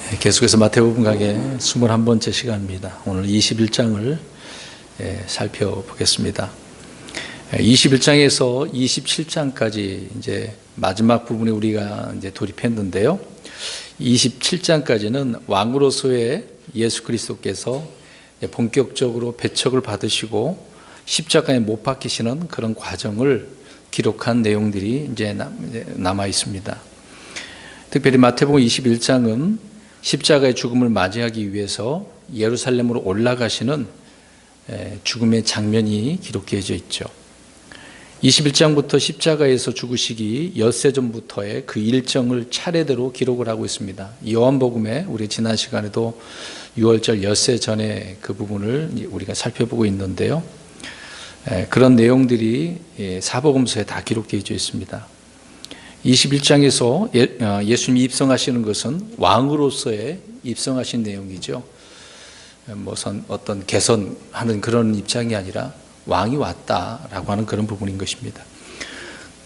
계속해서 마태복음 강의 21번째 시간입니다. 오늘 21장을 살펴보겠습니다. 21장에서 27장까지 이제 마지막 부분에 우리가 이제 돌입했는데요. 27장까지는 왕으로서의 예수 그리스도께서 본격적으로 배척을 받으시고 십자가에 못 박히시는 그런 과정을 기록한 내용들이 이제 남아 있습니다. 특별히 마태복음 21장은 십자가의 죽음을 맞이하기 위해서 예루살렘으로 올라가시는 죽음의 장면이 기록되어져 있죠. 21장부터 십자가에서 죽으시기 엿새 전부터의 그 일정을 차례대로 기록을 하고 있습니다. 요한복음에 우리 지난 시간에도 6월절 엿새 전에 그 부분을 우리가 살펴보고 있는데요. 그런 내용들이 사복음서에 다 기록되어져 있습니다. 21장에서 예수님이 입성하시는 것은 왕으로서의 입성하신 내용이죠. 무슨 어떤 개선하는 그런 입장이 아니라 왕이 왔다라고 하는 그런 부분인 것입니다.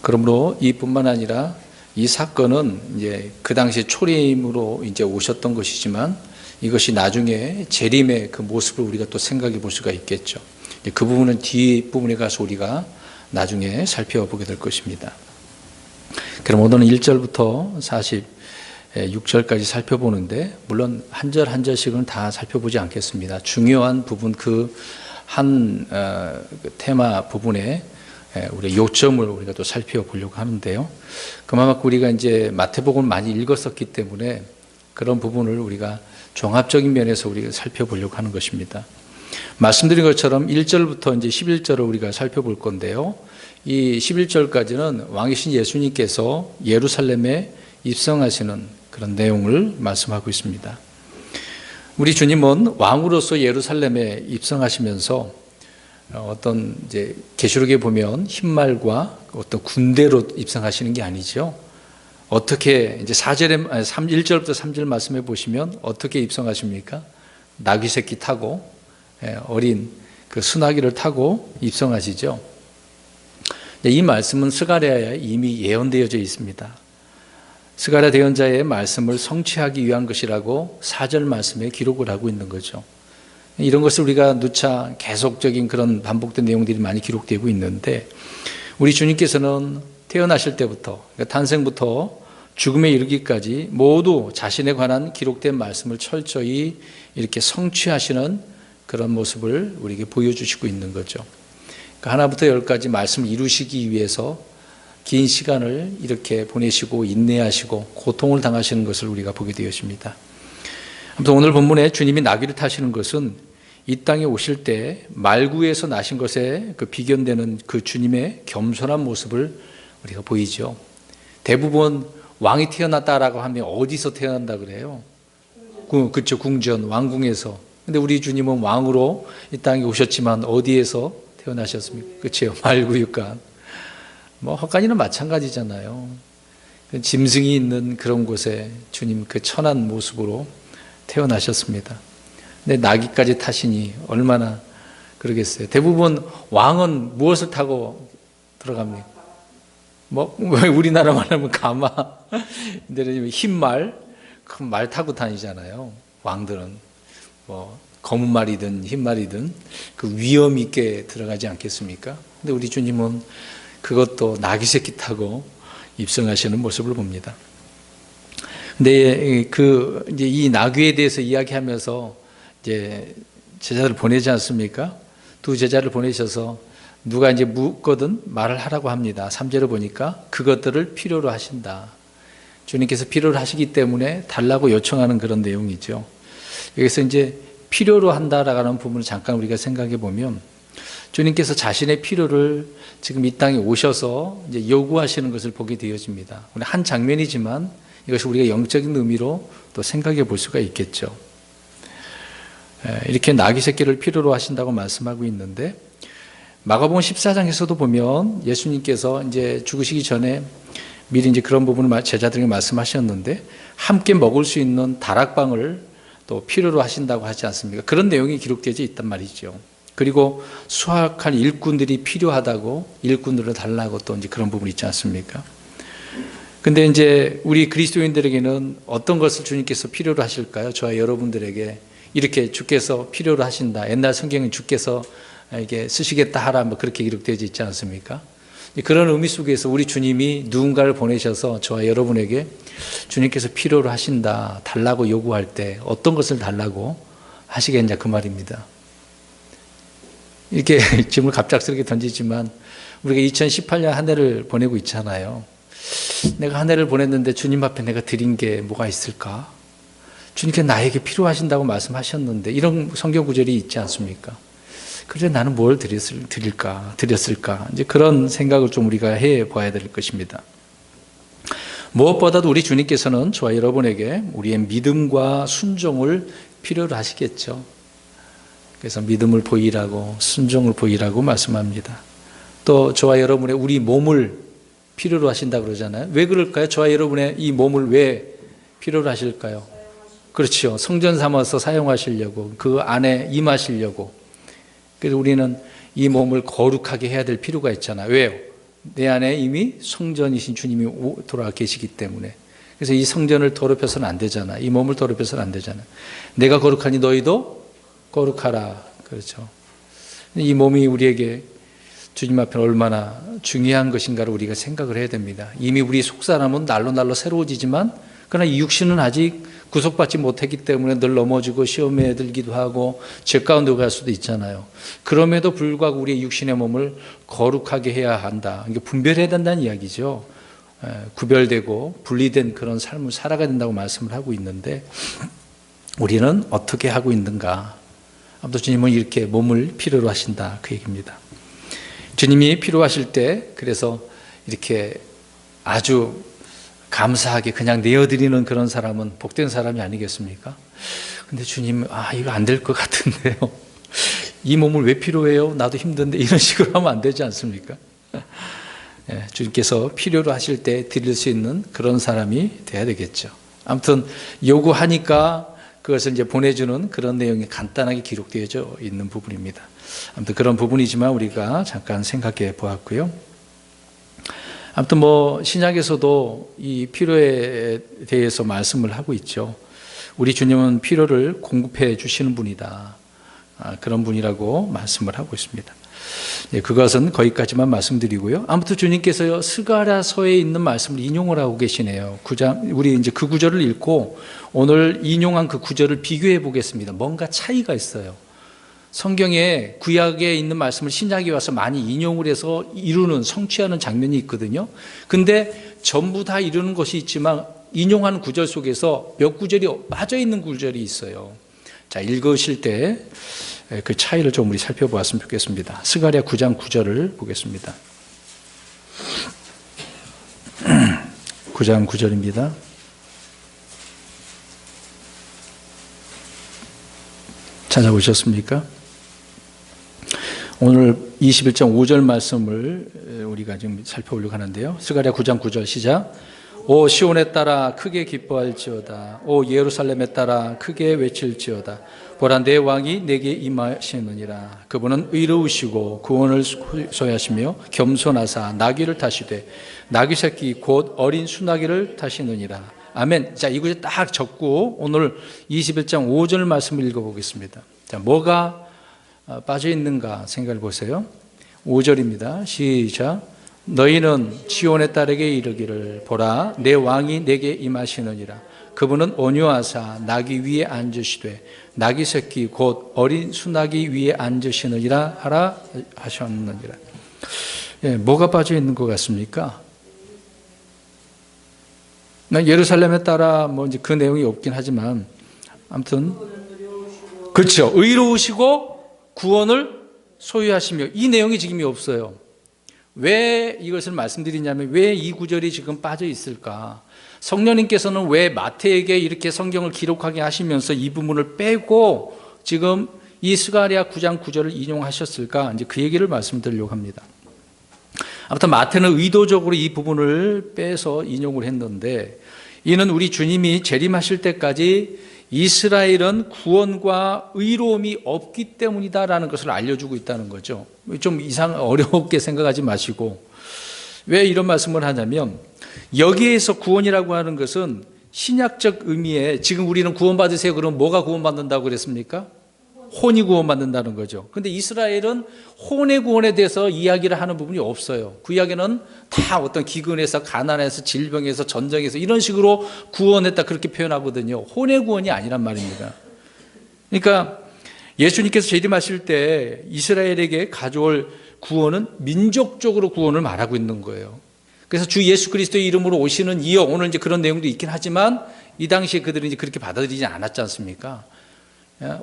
그러므로 이뿐만 아니라 이 사건은 이제 그 당시 초림으로 이제 오셨던 것이지만 이것이 나중에 재림의 그 모습을 우리가 또 생각해 볼 수가 있겠죠. 그 부분은 뒷부분에 가서 우리가 나중에 살펴보게 될 것입니다. 그럼 오늘은 1절부터 46절까지 살펴보는데, 물론 한 절 한 절씩은 다 살펴보지 않겠습니다. 중요한 부분 그 한 테마 부분에 우리 요점을 우리가 또 살펴보려고 하는데요. 그만큼 우리가 이제 마태복음을 많이 읽었었기 때문에 그런 부분을 우리가 종합적인 면에서 우리가 살펴보려고 하는 것입니다. 말씀드린 것처럼 1절부터 이제 11절을 우리가 살펴볼 건데요. 이 11절까지는 왕이신 예수님께서 예루살렘에 입성하시는 그런 내용을 말씀하고 있습니다. 우리 주님은 왕으로서 예루살렘에 입성하시면서 어떤 이제 계시록에 보면 흰말과 어떤 군대로 입성하시는 게 아니죠. 어떻게 이제 1절부터 3절 말씀해 보시면 어떻게 입성하십니까? 나귀 새끼 타고 어린 그 순아기를 타고 입성하시죠. 이 말씀은 스가랴에 이미 예언되어져 있습니다. 스가랴 대언자의 말씀을 성취하기 위한 것이라고 4절 말씀에 기록을 하고 있는 거죠. 이런 것을 우리가 누차 계속적인 그런 반복된 내용들이 많이 기록되고 있는데, 우리 주님께서는 태어나실 때부터, 그러니까 탄생부터 죽음에 이르기까지 모두 자신에 관한 기록된 말씀을 철저히 이렇게 성취하시는 그런 모습을 우리에게 보여주시고 있는 거죠. 그러니까 하나부터 열까지 말씀을 이루시기 위해서 긴 시간을 이렇게 보내시고 인내하시고 고통을 당하시는 것을 우리가 보게 되었습니다. 아무튼 오늘 본문에 주님이 나귀를 타시는 것은 이 땅에 오실 때 말구에서 나신 것에 그 비견되는 그 주님의 겸손한 모습을 우리가 보이죠. 대부분 왕이 태어났다라고 하면 어디서 태어난다 그래요? 그렇죠. 궁전, 왕궁에서. 근데 우리 주님은 왕으로 이 땅에 오셨지만 어디에서 태어나셨습니까? 그렇죠. 말구육간. 헛간이는 마찬가지잖아요. 짐승이 있는 그런 곳에 주님 그 천한 모습으로 태어나셨습니다. 근데 나귀까지 타시니 얼마나 그러겠어요. 대부분 왕은 무엇을 타고 들어갑니까? 우리나라 말하면 가마, 근데 흰말, 큰 말 타고 다니잖아요. 왕들은 검은 말이든 흰 말이든 그 위험 있게 들어가지 않겠습니까? 근데 우리 주님은 그것도 나귀 새끼 타고 입성하시는 모습을 봅니다. 근데 이제 이 나귀에 대해서 이야기하면서 이제 제자를 보내지 않습니까? 두 제자를 보내셔서 누가 이제 묻거든 말을 하라고 합니다. 3절을 보니까 그것들을 필요로 하신다. 주님께서 필요로 하시기 때문에 달라고 요청하는 그런 내용이죠. 여기서 이제 필요로 한다라는 부분을 잠깐 우리가 생각해 보면, 주님께서 자신의 필요를 지금 이 땅에 오셔서 이제 요구하시는 것을 보게 되어집니다. 한 장면이지만 이것이 우리가 영적인 의미로 또 생각해 볼 수가 있겠죠. 이렇게 나귀 새끼를 필요로 하신다고 말씀하고 있는데, 마가복음 14장에서도 보면 예수님께서 이제 죽으시기 전에 미리 이제 그런 부분을 제자들에게 말씀하셨는데, 함께 먹을 수 있는 다락방을 또 필요로 하신다고 하지 않습니까? 그런 내용이 기록되어 있단 말이죠. 그리고 수확할 일꾼들이 필요하다고 일꾼들을 달라고 또 이제 그런 부분이 있지 않습니까? 근데 이제 우리 그리스도인들에게는 어떤 것을 주님께서 필요로 하실까요? 저와 여러분들에게 이렇게 주께서 필요로 하신다. 옛날 성경은 주께서 이게 쓰시겠다 하라 뭐 그렇게 기록되어 있지 않습니까? 그런 의미 속에서 우리 주님이 누군가를 보내셔서 저와 여러분에게 주님께서 필요로 하신다, 달라고 요구할 때 어떤 것을 달라고 하시겠냐 그 말입니다. 이렇게 질문을 갑작스럽게 던지지만 우리가 2018년 한 해를 보내고 있잖아요. 내가 한 해를 보냈는데 주님 앞에 내가 드린 게 뭐가 있을까? 주님께서 나에게 필요하신다고 말씀하셨는데 이런 성경 구절이 있지 않습니까? 그래 나는 뭘 드렸을까? 이제 그런 생각을 좀 우리가 해봐야 될 것입니다. 무엇보다도 우리 주님께서는 저와 여러분에게 우리의 믿음과 순종을 필요로 하시겠죠. 그래서 믿음을 보이라고 순종을 보이라고 말씀합니다. 또 저와 여러분의 우리 몸을 필요로 하신다고 그러잖아요. 왜 그럴까요? 저와 여러분의 이 몸을 왜 필요로 하실까요? 그렇죠. 성전 삼아서 사용하시려고, 그 안에 임하시려고. 그래서 우리는 이 몸을 거룩하게 해야 될 필요가 있잖아요. 왜요? 내 안에 이미 성전이신 주님이 돌아와 계시기 때문에. 그래서 이 성전을 더럽혀서는 안 되잖아. 이 몸을 더럽혀서는 안 되잖아. 내가 거룩하니 너희도 거룩하라. 그렇죠. 이 몸이 우리에게 주님 앞에 얼마나 중요한 것인가를 우리가 생각을 해야 됩니다. 이미 우리 속사람은 날로 새로워지지만 그러나 이 육신은 아직 구속받지 못했기 때문에 늘 넘어지고 시험에 들기도 하고 죄 가운데 갈 수도 있잖아요. 그럼에도 불구하고 우리의 육신의 몸을 거룩하게 해야 한다. 이게 분별해야 된다는 이야기죠. 구별되고 분리된 그런 삶을 살아가야 된다고 말씀을 하고 있는데 우리는 어떻게 하고 있는가? 아무튼 주님은 이렇게 몸을 필요로 하신다 그 얘기입니다. 주님이 필요하실 때 그래서 이렇게 아주 감사하게 그냥 내어드리는 그런 사람은 복된 사람이 아니겠습니까? 근데 주님, 이거 안 될 것 같은데요. 이 몸을 왜 필요해요? 나도 힘든데 이런 식으로 하면 안 되지 않습니까? 주님께서 필요로 하실 때 드릴 수 있는 그런 사람이 돼야 되겠죠. 아무튼 요구하니까 그것을 이제 보내주는 그런 내용이 간단하게 기록되어져 있는 부분입니다. 아무튼 그런 부분이지만 우리가 잠깐 생각해 보았고요. 아무튼 신약에서도 이 필요에 대해서 말씀을 하고 있죠. 우리 주님은 필요를 공급해 주시는 분이다. 그런 분이라고 말씀을 하고 있습니다. 그것은 거기까지만 말씀드리고요. 아무튼 주님께서 스가랴서에 있는 말씀을 인용을 하고 계시네요. 우리 이제 그 구절을 읽고 오늘 인용한 그 구절을 비교해 보겠습니다. 뭔가 차이가 있어요. 성경에 구약에 있는 말씀을 신약에 와서 많이 인용을 해서 이루는 성취하는 장면이 있거든요. 근데 전부 다 이루는 것이 있지만 인용하는 구절 속에서 몇 구절이 빠져있는 구절이 있어요. 자, 읽으실 때 그 차이를 좀 우리 살펴보았으면 좋겠습니다. 스가랴 9장 9절을 보겠습니다. 9장 9절입니다. 찾아보셨습니까? 오늘 21장 5절 말씀을 우리가 지금 살펴보려고 하는데요. 스가랴 9장 9절 시작. 오 시온에 따라 크게 기뻐할지어다. 오 예루살렘에 따라 크게 외칠지어다. 보라 내 왕이 내게 임하시느니라. 그분은 의로우시고 구원을 소유하시며 겸손하사 나귀를 타시되 나귀 새끼 곧 어린 수나귀를 타시느니라. 아멘. 자, 이곳에 딱 적고 오늘 21장 5절 말씀을 읽어보겠습니다. 자, 뭐가 빠져 있는가 생각해 보세요. 5절입니다. 시작. 너희는 시온의 딸에게 이르기를 보라 내 왕이 내게 임하시느니라. 그분은 온유하사 나귀 위에 앉으시되 나귀 새끼 곧 어린 수나귀 위에 앉으시느니라 하라 하셨느니라. 뭐가 빠져 있는 것 같습니까? 예루살렘에 따라 이제 그 내용이 없긴 하지만 아무튼 그렇죠. 의로우시고 구원을 소유하시며 이 내용이 지금 없어요. 왜 이것을 말씀드리냐면 왜 이 구절이 지금 빠져 있을까? 성령님께서는 왜 마태에게 이렇게 성경을 기록하게 하시면서 이 부분을 빼고 지금 이 스가랴 9장 9절을 인용하셨을까? 이제 그 얘기를 말씀드리려고 합니다. 아무튼 마태는 의도적으로 이 부분을 빼서 인용을 했는데 이는 우리 주님이 재림하실 때까지 이스라엘은 구원과 의로움이 없기 때문이다라는 것을 알려주고 있다는 거죠. 좀 어렵게 생각하지 마시고 왜 이런 말씀을 하냐면 여기에서 구원이라고 하는 것은 신약적 의미에 지금 우리는 구원받으세요. 그럼 뭐가 구원받는다고 그랬습니까? 혼이 구원받는다는 거죠. 그런데 이스라엘은 혼의 구원에 대해서 이야기를 하는 부분이 없어요. 그 이야기는 다 어떤 기근에서 가난에서 질병에서 전쟁에서 이런 식으로 구원했다 그렇게 표현하거든요. 혼의 구원이 아니란 말입니다. 그러니까 예수님께서 재림하실 때 이스라엘에게 가져올 구원은 민족적으로 구원을 말하고 있는 거예요. 그래서 주 예수 그리스도의 이름으로 오시는 이여, 오늘 이제 그런 내용도 있긴 하지만 이 당시에 그들은 이제 그렇게 받아들이지 않았지 않습니까?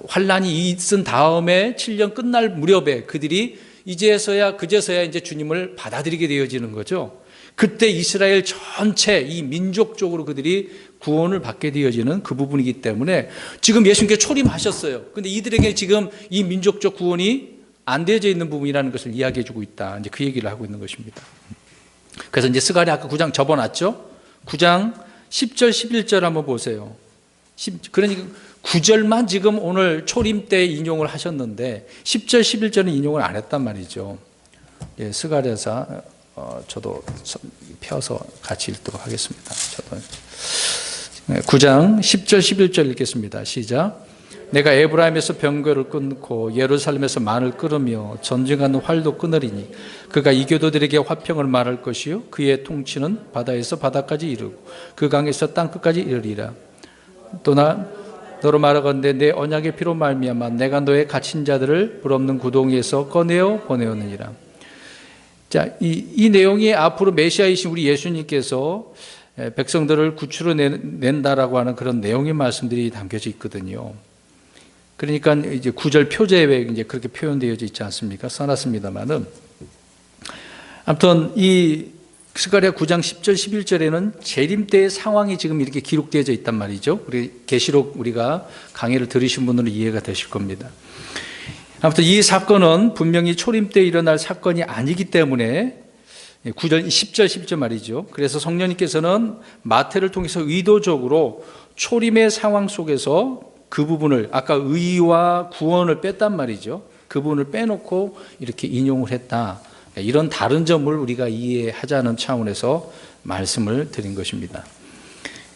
환란이 있은 다음에 7년 끝날 무렵에 그들이 그제서야 이제 주님을 받아들이게 되어지는 거죠. 그때 이스라엘 전체 이 민족적으로 그들이 구원을 받게 되어지는 그 부분이기 때문에 지금 예수님께 초림하셨어요. 그런데 이들에게 지금 이 민족적 구원이 안 되어져 있는 부분이라는 것을 이야기해 주고 있다. 이제 그 얘기를 하고 있는 것입니다. 그래서 이제 스가랴 아까 9장 접어놨죠? 9장 10절, 11절 한번 보세요. 그러니까 9절만 지금 오늘 초림 때 인용을 하셨는데 10절, 11절은 인용을 안 했단 말이죠. 예, 스가랴서 저도 펴서 같이 읽도록 하겠습니다. 저도 9장 10절, 11절 읽겠습니다. 시작. 내가 에브라임에서 병거를 끊고 예루살렘에서 만을 끊으며 전쟁하는 활도 끊으리니 그가 이교도들에게 화평을 말할 것이요 그의 통치는 바다에서 바다까지 이르고 그 강에서 땅끝까지 이르리라. 또 너로 말하건대 내 언약의 피로 말미암아 내가 너의 갇힌 자들을 불없는 구덩이에서 꺼내어 보내었느니라. 자, 이 내용이 앞으로 메시아이신 우리 예수님께서 백성들을 구출해 낸다라고 하는 그런 내용의 말씀들이 담겨져 있거든요. 그러니까 이제 9절 표제에 이제 그렇게 표현되어 있지 않습니까? 써놨습니다만은 아무튼 이 스가랴 9장 10절 11절에는 재림 때의 상황이 지금 이렇게 기록되어져 있단 말이죠. 우리 계시록 우리가 강의를 들으신 분들은 이해가 되실 겁니다. 아무튼 이 사건은 분명히 초림 때 일어날 사건이 아니기 때문에 9절 10절 10절 말이죠. 그래서 성령님께서는 마태를 통해서 의도적으로 초림의 상황 속에서 그 부분을 아까 의와 구원을 뺐단 말이죠. 그 부분을 빼놓고 이렇게 인용을 했다. 이런 다른 점을 우리가 이해하자는 차원에서 말씀을 드린 것입니다.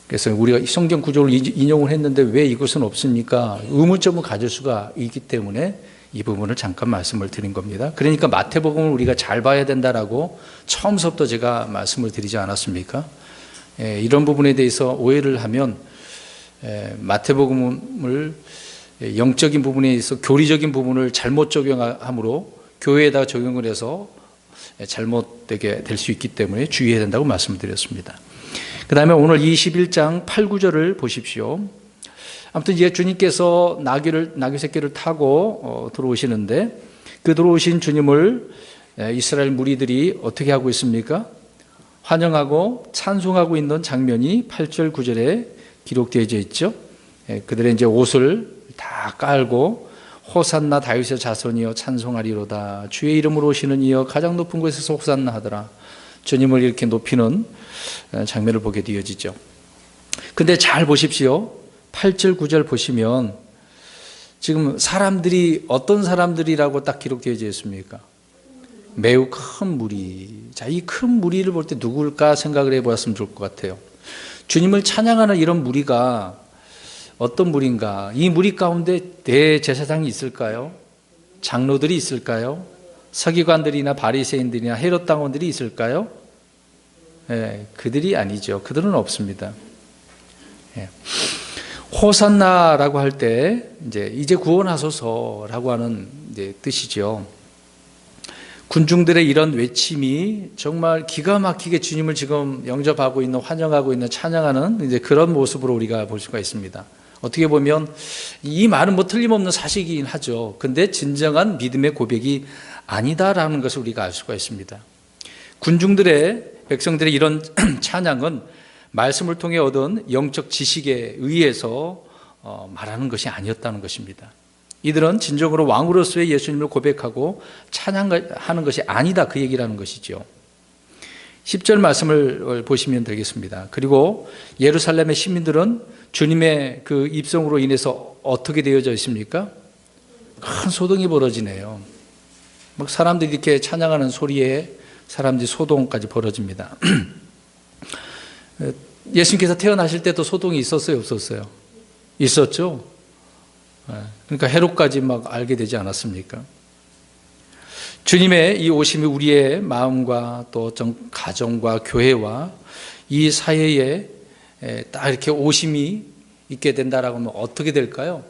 그래서 우리가 성경 구조를 인용을 했는데 왜 이것은 없습니까? 의문점을 가질 수가 있기 때문에 이 부분을 잠깐 말씀을 드린 겁니다. 그러니까 마태복음을 우리가 잘 봐야 된다라고 처음부터 제가 말씀을 드리지 않았습니까? 이런 부분에 대해서 오해를 하면 마태복음을 영적인 부분에 있어 교리적인 부분을 잘못 적용함으로 교회에다 적용을 해서 잘못되게 될 수 있기 때문에 주의해야 된다고 말씀드렸습니다. 그 다음에 오늘 21장 8, 9절을 보십시오. 아무튼 이제 주님께서 나귀 새끼를 타고 들어오시는데 그 들어오신 주님을 이스라엘 무리들이 어떻게 하고 있습니까? 환영하고 찬송하고 있는 장면이 8절 9절에 기록되어져 있죠. 그들의 이제 옷을 다 깔고 호산나 다윗의 자손이여 찬송하리로다. 주의 이름으로 오시는 이여 가장 높은 곳에서 호산나 하더라. 주님을 이렇게 높이는 장면을 보게 되어지죠. 근데 잘 보십시오. 8절 9절 보시면 지금 사람들이 어떤 사람들이라고 딱 기록되어져 있습니까? 매우 큰 무리. 자, 이 큰 무리를 볼 때 누굴까 생각을 해보았으면 좋을 것 같아요. 주님을 찬양하는 이런 무리가 어떤 무리인가? 이 무리 가운데 대제사장이 있을까요? 장로들이 있을까요? 서기관들이나 바리새인들이나 헤롯 당원들이 있을까요? 그들이 아니죠. 그들은 없습니다. 호산나라고 할 때 이제 구원하소서라고 하는 뜻이죠. 군중들의 이런 외침이 정말 기가 막히게 주님을 지금 영접하고 있는, 환영하고 있는, 찬양하는 이제 그런 모습으로 우리가 볼 수가 있습니다. 어떻게 보면 이 말은 뭐 틀림없는 사실이긴 하죠. 근데 진정한 믿음의 고백이 아니다라는 것을 우리가 알 수가 있습니다. 군중들의, 백성들의 이런 찬양은 말씀을 통해 얻은 영적 지식에 의해서 말하는 것이 아니었다는 것입니다. 이들은 진정으로 왕으로서의 예수님을 고백하고 찬양하는 것이 아니다, 그 얘기라는 것이죠. 10절 말씀을 보시면 되겠습니다. 그리고 예루살렘의 시민들은 주님의 그 입성으로 인해서 어떻게 되어져 있습니까? 큰 소동이 벌어지네요. 막 사람들이 이렇게 찬양하는 소리에 사람들이 소동까지 벌어집니다. 예수님께서 태어나실 때도 소동이 있었어요, 없었어요? 있었죠. 그러니까 헤롯까지 막 알게 되지 않았습니까? 주님의 이 오심이 우리의 마음과 또 가정과 교회와 이 사회에 딱 이렇게 오심이 있게 된다라고 하면 어떻게 될까요?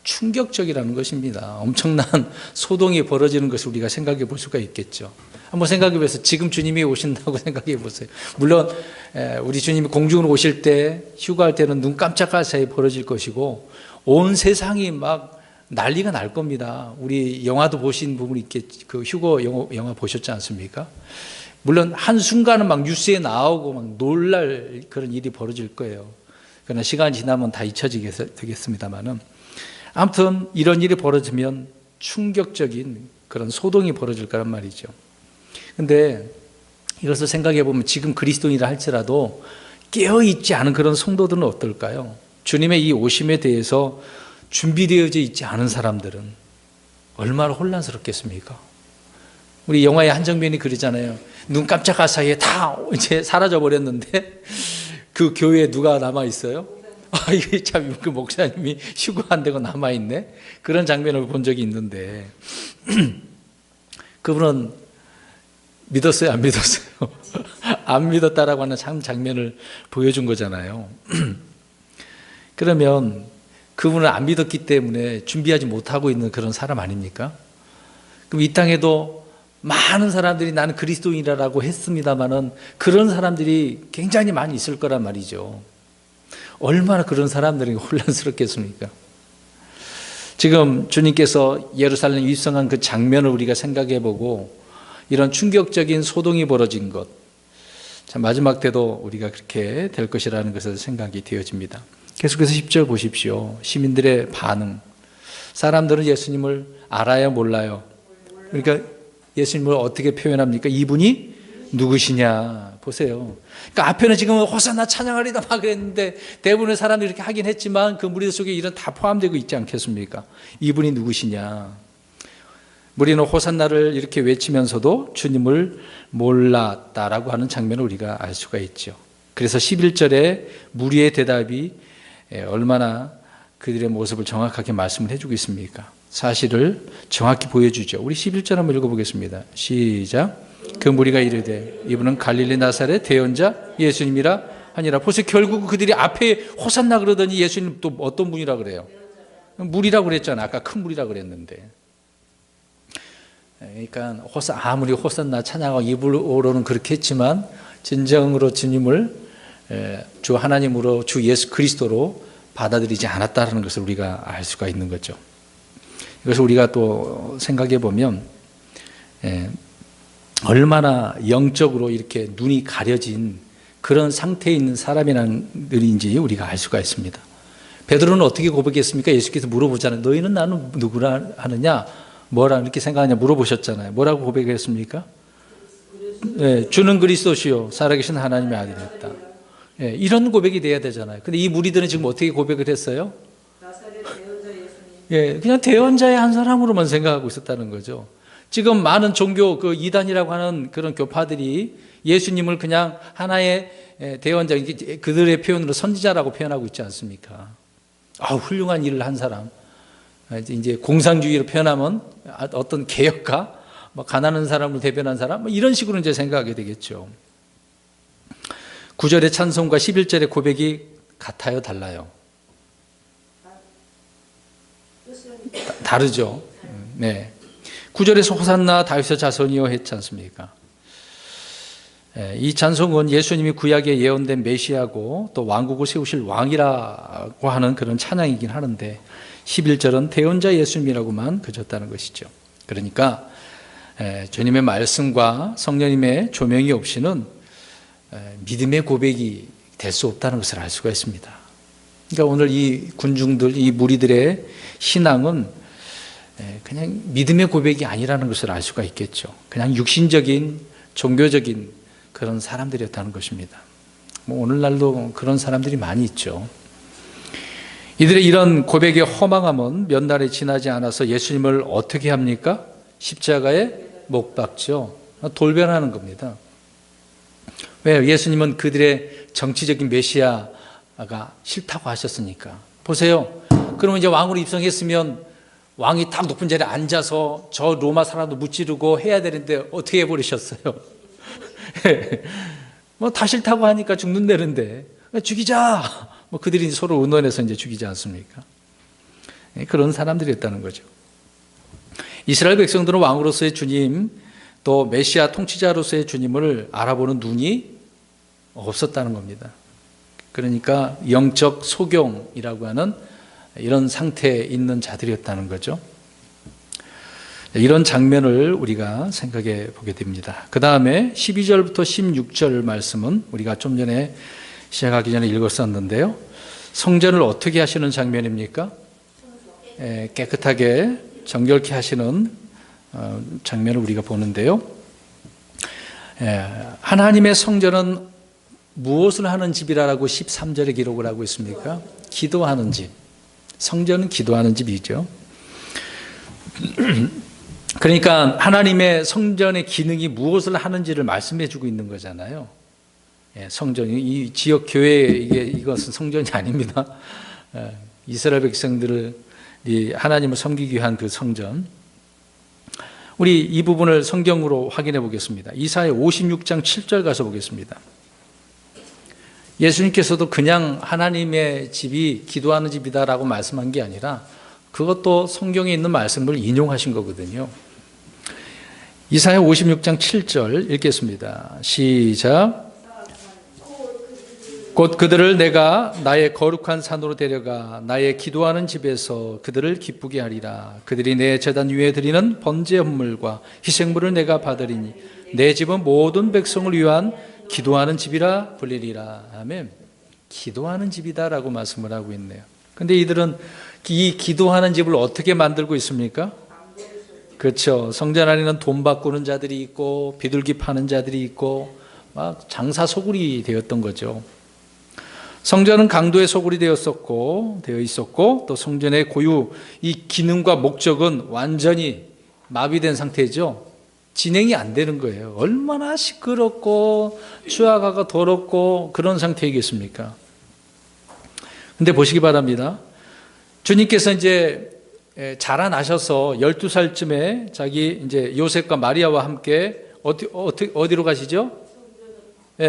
충격적이라는 것입니다. 엄청난 소동이 벌어지는 것을 우리가 생각해 볼 수가 있겠죠. 한번 생각해 보세요. 지금 주님이 오신다고 생각해 보세요. 물론 우리 주님이 공중으로 오실 때, 휴가할 때는 눈 깜짝할 사이에 벌어질 것이고 온 세상이 막 난리가 날 겁니다. 우리 영화도 보신 부분이 있겠지. 그 휴거 영화 보셨지 않습니까? 물론 한순간은 막 뉴스에 나오고 막 놀랄 그런 일이 벌어질 거예요. 그러나 시간이 지나면 다 잊혀지게 되겠습니다만은, 아무튼 이런 일이 벌어지면 충격적인 그런 소동이 벌어질 거란 말이죠. 근데 이것을 생각해 보면 지금 그리스도인이라 할지라도 깨어있지 않은 그런 성도들은 어떨까요? 주님의 이 오심에 대해서 준비되어져 있지 않은 사람들은 얼마나 혼란스럽겠습니까? 우리 영화의 한 장면이 그러잖아요. 눈 깜짝할 사이에 다 이제 사라져 버렸는데 그 교회에 누가 남아 있어요? 이게 참 그 목사님이 휴가 안 되고 남아 있네. 그런 장면을 본 적이 있는데 그분은 믿었어요, 안 믿었어요? 안 믿었다라고 하는 장면을 보여준 거잖아요. 그러면 그분은 안 믿었기 때문에 준비하지 못하고 있는 그런 사람 아닙니까? 그럼 이 땅에도 많은 사람들이 나는 그리스도인이라고 했습니다마는 그런 사람들이 굉장히 많이 있을 거란 말이죠. 얼마나 그런 사람들이 혼란스럽겠습니까? 지금 주님께서 예루살렘 입성한 그 장면을 우리가 생각해 보고 이런 충격적인 소동이 벌어진 것, 참 마지막 때도 우리가 그렇게 될 것이라는 것을 생각이 되어집니다. 계속해서 10절 보십시오. 시민들의 반응. 사람들은 예수님을 알아요, 몰라요? 그러니까 예수님을 어떻게 표현합니까? 이분이 누구시냐 보세요. 그러니까 앞에는 지금 호산나 찬양하리다 막 그랬는데 대부분의 사람들이 이렇게 하긴 했지만 그 무리들 속에 이런 다 포함되고 있지 않겠습니까? 이분이 누구시냐? 우리는 호산나를 이렇게 외치면서도 주님을 몰랐다라고 하는 장면을 우리가 알 수가 있죠. 그래서 11절에 무리의 대답이 얼마나 그들의 모습을 정확하게 말씀을 해주고 있습니까? 사실을 정확히 보여주죠. 우리 11절 한번 읽어보겠습니다. 시작. 그 무리가 이르되 이분은 갈릴리 나사렛 대언자 예수님이라 하니라. 보세요. 결국 그들이 앞에 호산나 그러더니 예수님 또 어떤 분이라 그래요? 무리라고 그랬잖아. 아까 큰 무리라고 그랬는데. 그러니까 아무리 호산나 찬양하고 입으로는 그렇게 했지만 진정으로 주님을 주 하나님으로 주 예수 그리스도로 받아들이지 않았다는 것을 우리가 알 수가 있는 거죠. 이것을 우리가 또 생각해 보면 얼마나 영적으로 이렇게 눈이 가려진 그런 상태에 있는 사람이란들인지 우리가 알 수가 있습니다. 베드로는 어떻게 고백했습니까? 예수께서 물어보잖아요. 너희는 나는 누구라 하느냐? 뭐라 이렇게 생각하냐 물어보셨잖아요. 뭐라고 고백했습니까? 주는 그리스도시요 살아계신 하나님의 아들이었다. 이런 고백이 돼야 되잖아요. 근데 이 무리들은 지금 어떻게 고백을 했어요? 그냥 대언자의 한 사람으로만 생각하고 있었다는 거죠. 지금 많은 종교 그 이단이라고 하는 그런 교파들이 예수님을 그냥 하나의 대언자, 그들의 표현으로 선지자라고 표현하고 있지 않습니까? 훌륭한 일을 한 사람. 이제 공상주의로 표현하면 어떤 개혁가, 가난한 사람을 대변한 사람, 이런 식으로 이제 생각하게 되겠죠. 9절의 찬송과 11절의 고백이 같아요, 달라요? 다르죠. 네. 9절에서 호산나 다윗의 자손이여 했지 않습니까? 이 찬송은 예수님이 구약에 예언된 메시아고 또 왕국을 세우실 왕이라고 하는 그런 찬양이긴 하는데 11절은 대언자 예수님이라고만 그쳤다는 것이죠. 그러니까 주님의 말씀과 성령님의 조명이 없이는 믿음의 고백이 될 수 없다는 것을 알 수가 있습니다. 그러니까 오늘 이 군중들, 이 무리들의 신앙은 그냥 믿음의 고백이 아니라는 것을 알 수가 있겠죠. 그냥 육신적인 종교적인 그런 사람들이었다는 것입니다. 오늘날도 그런 사람들이 많이 있죠. 이들의 이런 고백의 허망함은 몇 날이 지나지 않아서 예수님을 어떻게 합니까? 십자가에 못 박죠. 돌변하는 겁니다. 왜? 예수님은 그들의 정치적인 메시아가 싫다고 하셨으니까. 보세요. 그러면 이제 왕으로 입성했으면 왕이 딱 높은 자리에 앉아서 저 로마 사람도 무찌르고 해야 되는데 어떻게 해버리셨어요? 뭐 다 싫다고 하니까 죽는다는데 죽이자. 뭐 그들이 서로 의논해서 이제 죽이지 않습니까? 그런 사람들이었다는 거죠. 이스라엘 백성들은 왕으로서의 주님, 또 메시아 통치자로서의 주님을 알아보는 눈이 없었다는 겁니다. 그러니까 영적 소경이라고 하는 이런 상태에 있는 자들이었다는 거죠. 이런 장면을 우리가 생각해 보게 됩니다. 그 다음에 12절부터 16절 말씀은 우리가 좀 전에 시작하기 전에 읽었었는데요. 성전을 어떻게 하시는 장면입니까? 깨끗하게 정결케 하시는 장면을 우리가 보는데요. 하나님의 성전은 무엇을 하는 집이라고 13절에 기록을 하고 있습니까? 기도하는 집. 성전은 기도하는 집이죠. 그러니까 하나님의 성전의 기능이 무엇을 하는지를 말씀해 주고 있는 거잖아요. 성전이 이 지역 교회의 이것은 성전이 아닙니다. 이스라엘 백성들을 하나님을 섬기기 위한 그 성전. 우리 이 부분을 성경으로 확인해 보겠습니다. 이사야 56장 7절 가서 보겠습니다. 예수님께서도 그냥 하나님의 집이 기도하는 집이다라고 말씀한 게 아니라 그것도 성경에 있는 말씀을 인용하신 거거든요. 이사야 56장 7절 읽겠습니다. 시작. 곧 그들을 내가 나의 거룩한 산으로 데려가 나의 기도하는 집에서 그들을 기쁘게 하리라. 그들이 내 제단 위에 드리는 번제 헌물과 희생물을 내가 받으리니 내 집은 모든 백성을 위한 기도하는 집이라 불리리라. 아멘. 기도하는 집이다라고 말씀을 하고 있네요. 근데 이들은 이 기도하는 집을 어떻게 만들고 있습니까? 그렇죠. 성전 안에는 돈 바꾸는 자들이 있고 비둘기 파는 자들이 있고 막 장사 소굴이 되었던 거죠. 성전은 강도의 소굴이 되어 있었고 또 성전의 고유 이 기능과 목적은 완전히 마비된 상태죠. 진행이 안 되는 거예요. 얼마나 시끄럽고 추악하고 더럽고 그런 상태이겠습니까? 근데 보시기 바랍니다. 주님께서 이제 자라나셔서 12살쯤에 자기 이제 요셉과 마리아와 함께 어디로 가시죠?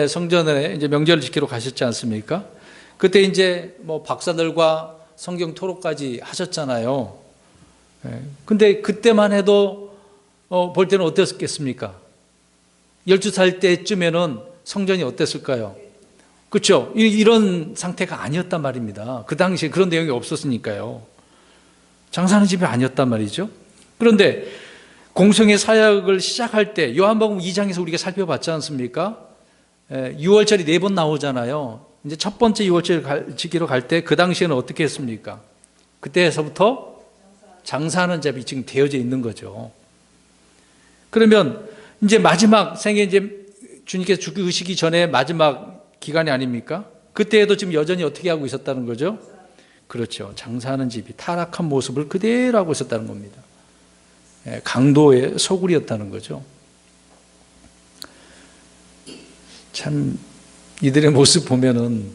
성전에 이제 명절을 지키러 가셨지 않습니까? 그때 이제 뭐 박사들과 성경 토론까지 하셨잖아요. 근데 그때만 해도 볼 때는 어땠겠습니까? 12살 때쯤에는 성전이 어땠을까요? 그렇죠? 이런 상태가 아니었단 말입니다. 그 당시에 그런 내용이 없었으니까요. 장사하는 집이 아니었단 말이죠. 그런데 공성의 사역을 시작할 때 요한복음 2장에서 우리가 살펴봤지 않습니까? 6월절이 4번 나오잖아요. 이제 첫 번째 6월절 지키러 갈 때 그 당시에는 어떻게 했습니까? 그때에서부터 장사하는 집이 지금 되어져 있는 거죠. 그러면 이제 마지막 생에 이제 주님께서 죽으시기 전에 마지막 기간이 아닙니까? 그때에도 지금 여전히 어떻게 하고 있었다는 거죠? 그렇죠. 장사하는 집이 타락한 모습을 그대로 하고 있었다는 겁니다. 강도의 소굴이었다는 거죠. 참 이들의 모습 보면은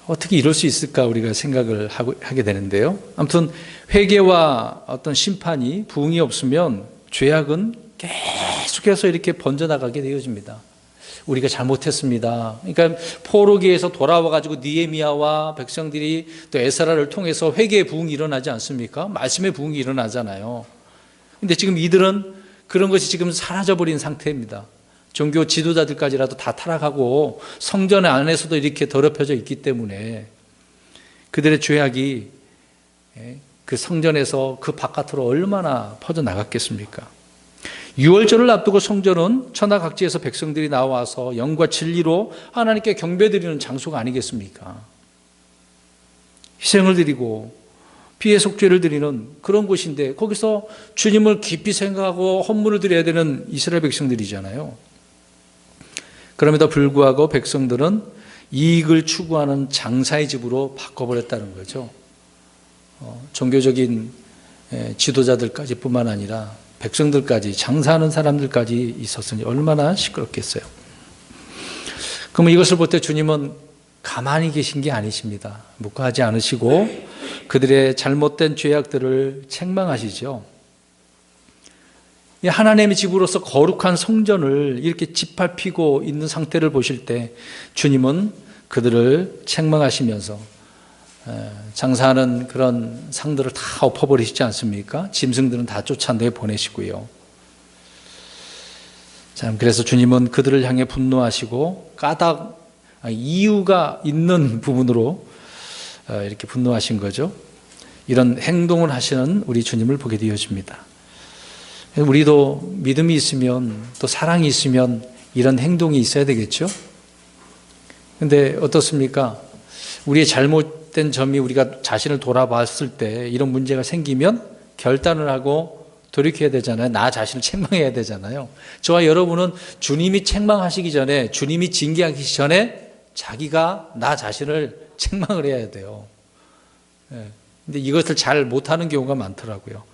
어떻게 이럴 수 있을까 우리가 생각을 하게 되는데요. 아무튼 회개와 어떤 심판이 부응이 없으면 죄악은 계속해서 이렇게 번져나가게 되어집니다. 우리가 잘못했습니다. 그러니까 포로기에서 돌아와가지고 느헤미야와 백성들이 또 에스라를 통해서 회개의 부응이 일어나지 않습니까? 말씀의 부응이 일어나잖아요. 근데 지금 이들은 그런 것이 지금 사라져버린 상태입니다. 종교 지도자들까지라도 다 타락하고 성전 안에서도 이렇게 더럽혀져 있기 때문에 그들의 죄악이 그 성전에서 그 바깥으로 얼마나 퍼져나갔겠습니까? 6월절을 앞두고 성전은 천하각지에서 백성들이 나와서 영과 진리로 하나님께 경배드리는 장소가 아니겠습니까? 희생을 드리고 피해 속죄를 드리는 그런 곳인데 거기서 주님을 깊이 생각하고 헌물을 드려야 되는 이스라엘 백성들이잖아요. 그럼에도 불구하고 백성들은 이익을 추구하는 장사의 집으로 바꿔버렸다는 거죠. 종교적인 지도자들까지 뿐만 아니라 백성들까지, 장사하는 사람들까지 있었으니 얼마나 시끄럽겠어요. 그러면 이것을 볼 때 주님은 가만히 계신 게 아니십니다. 묵과하지 않으시고 그들의 잘못된 죄악들을 책망하시죠. 하나님의 집으로서 거룩한 성전을 이렇게 짓밟히고 있는 상태를 보실 때 주님은 그들을 책망하시면서 장사하는 그런 상들을 다 엎어버리시지 않습니까? 짐승들은 다 쫓아내 보내시고요. 참, 그래서 주님은 그들을 향해 분노하시고 이유가 있는 부분으로 이렇게 분노하신 거죠. 이런 행동을 하시는 우리 주님을 보게 되어집니다. 우리도 믿음이 있으면 또 사랑이 있으면 이런 행동이 있어야 되겠죠. 그런데 어떻습니까? 우리의 잘못된 점이 우리가 자신을 돌아봤을 때 이런 문제가 생기면 결단을 하고 돌이켜야 되잖아요. 나 자신을 책망해야 되잖아요. 저와 여러분은 주님이 책망하시기 전에, 주님이 징계하기 전에 자기가 나 자신을 책망을 해야 돼요. 근데 이것을 잘 못하는 경우가 많더라고요.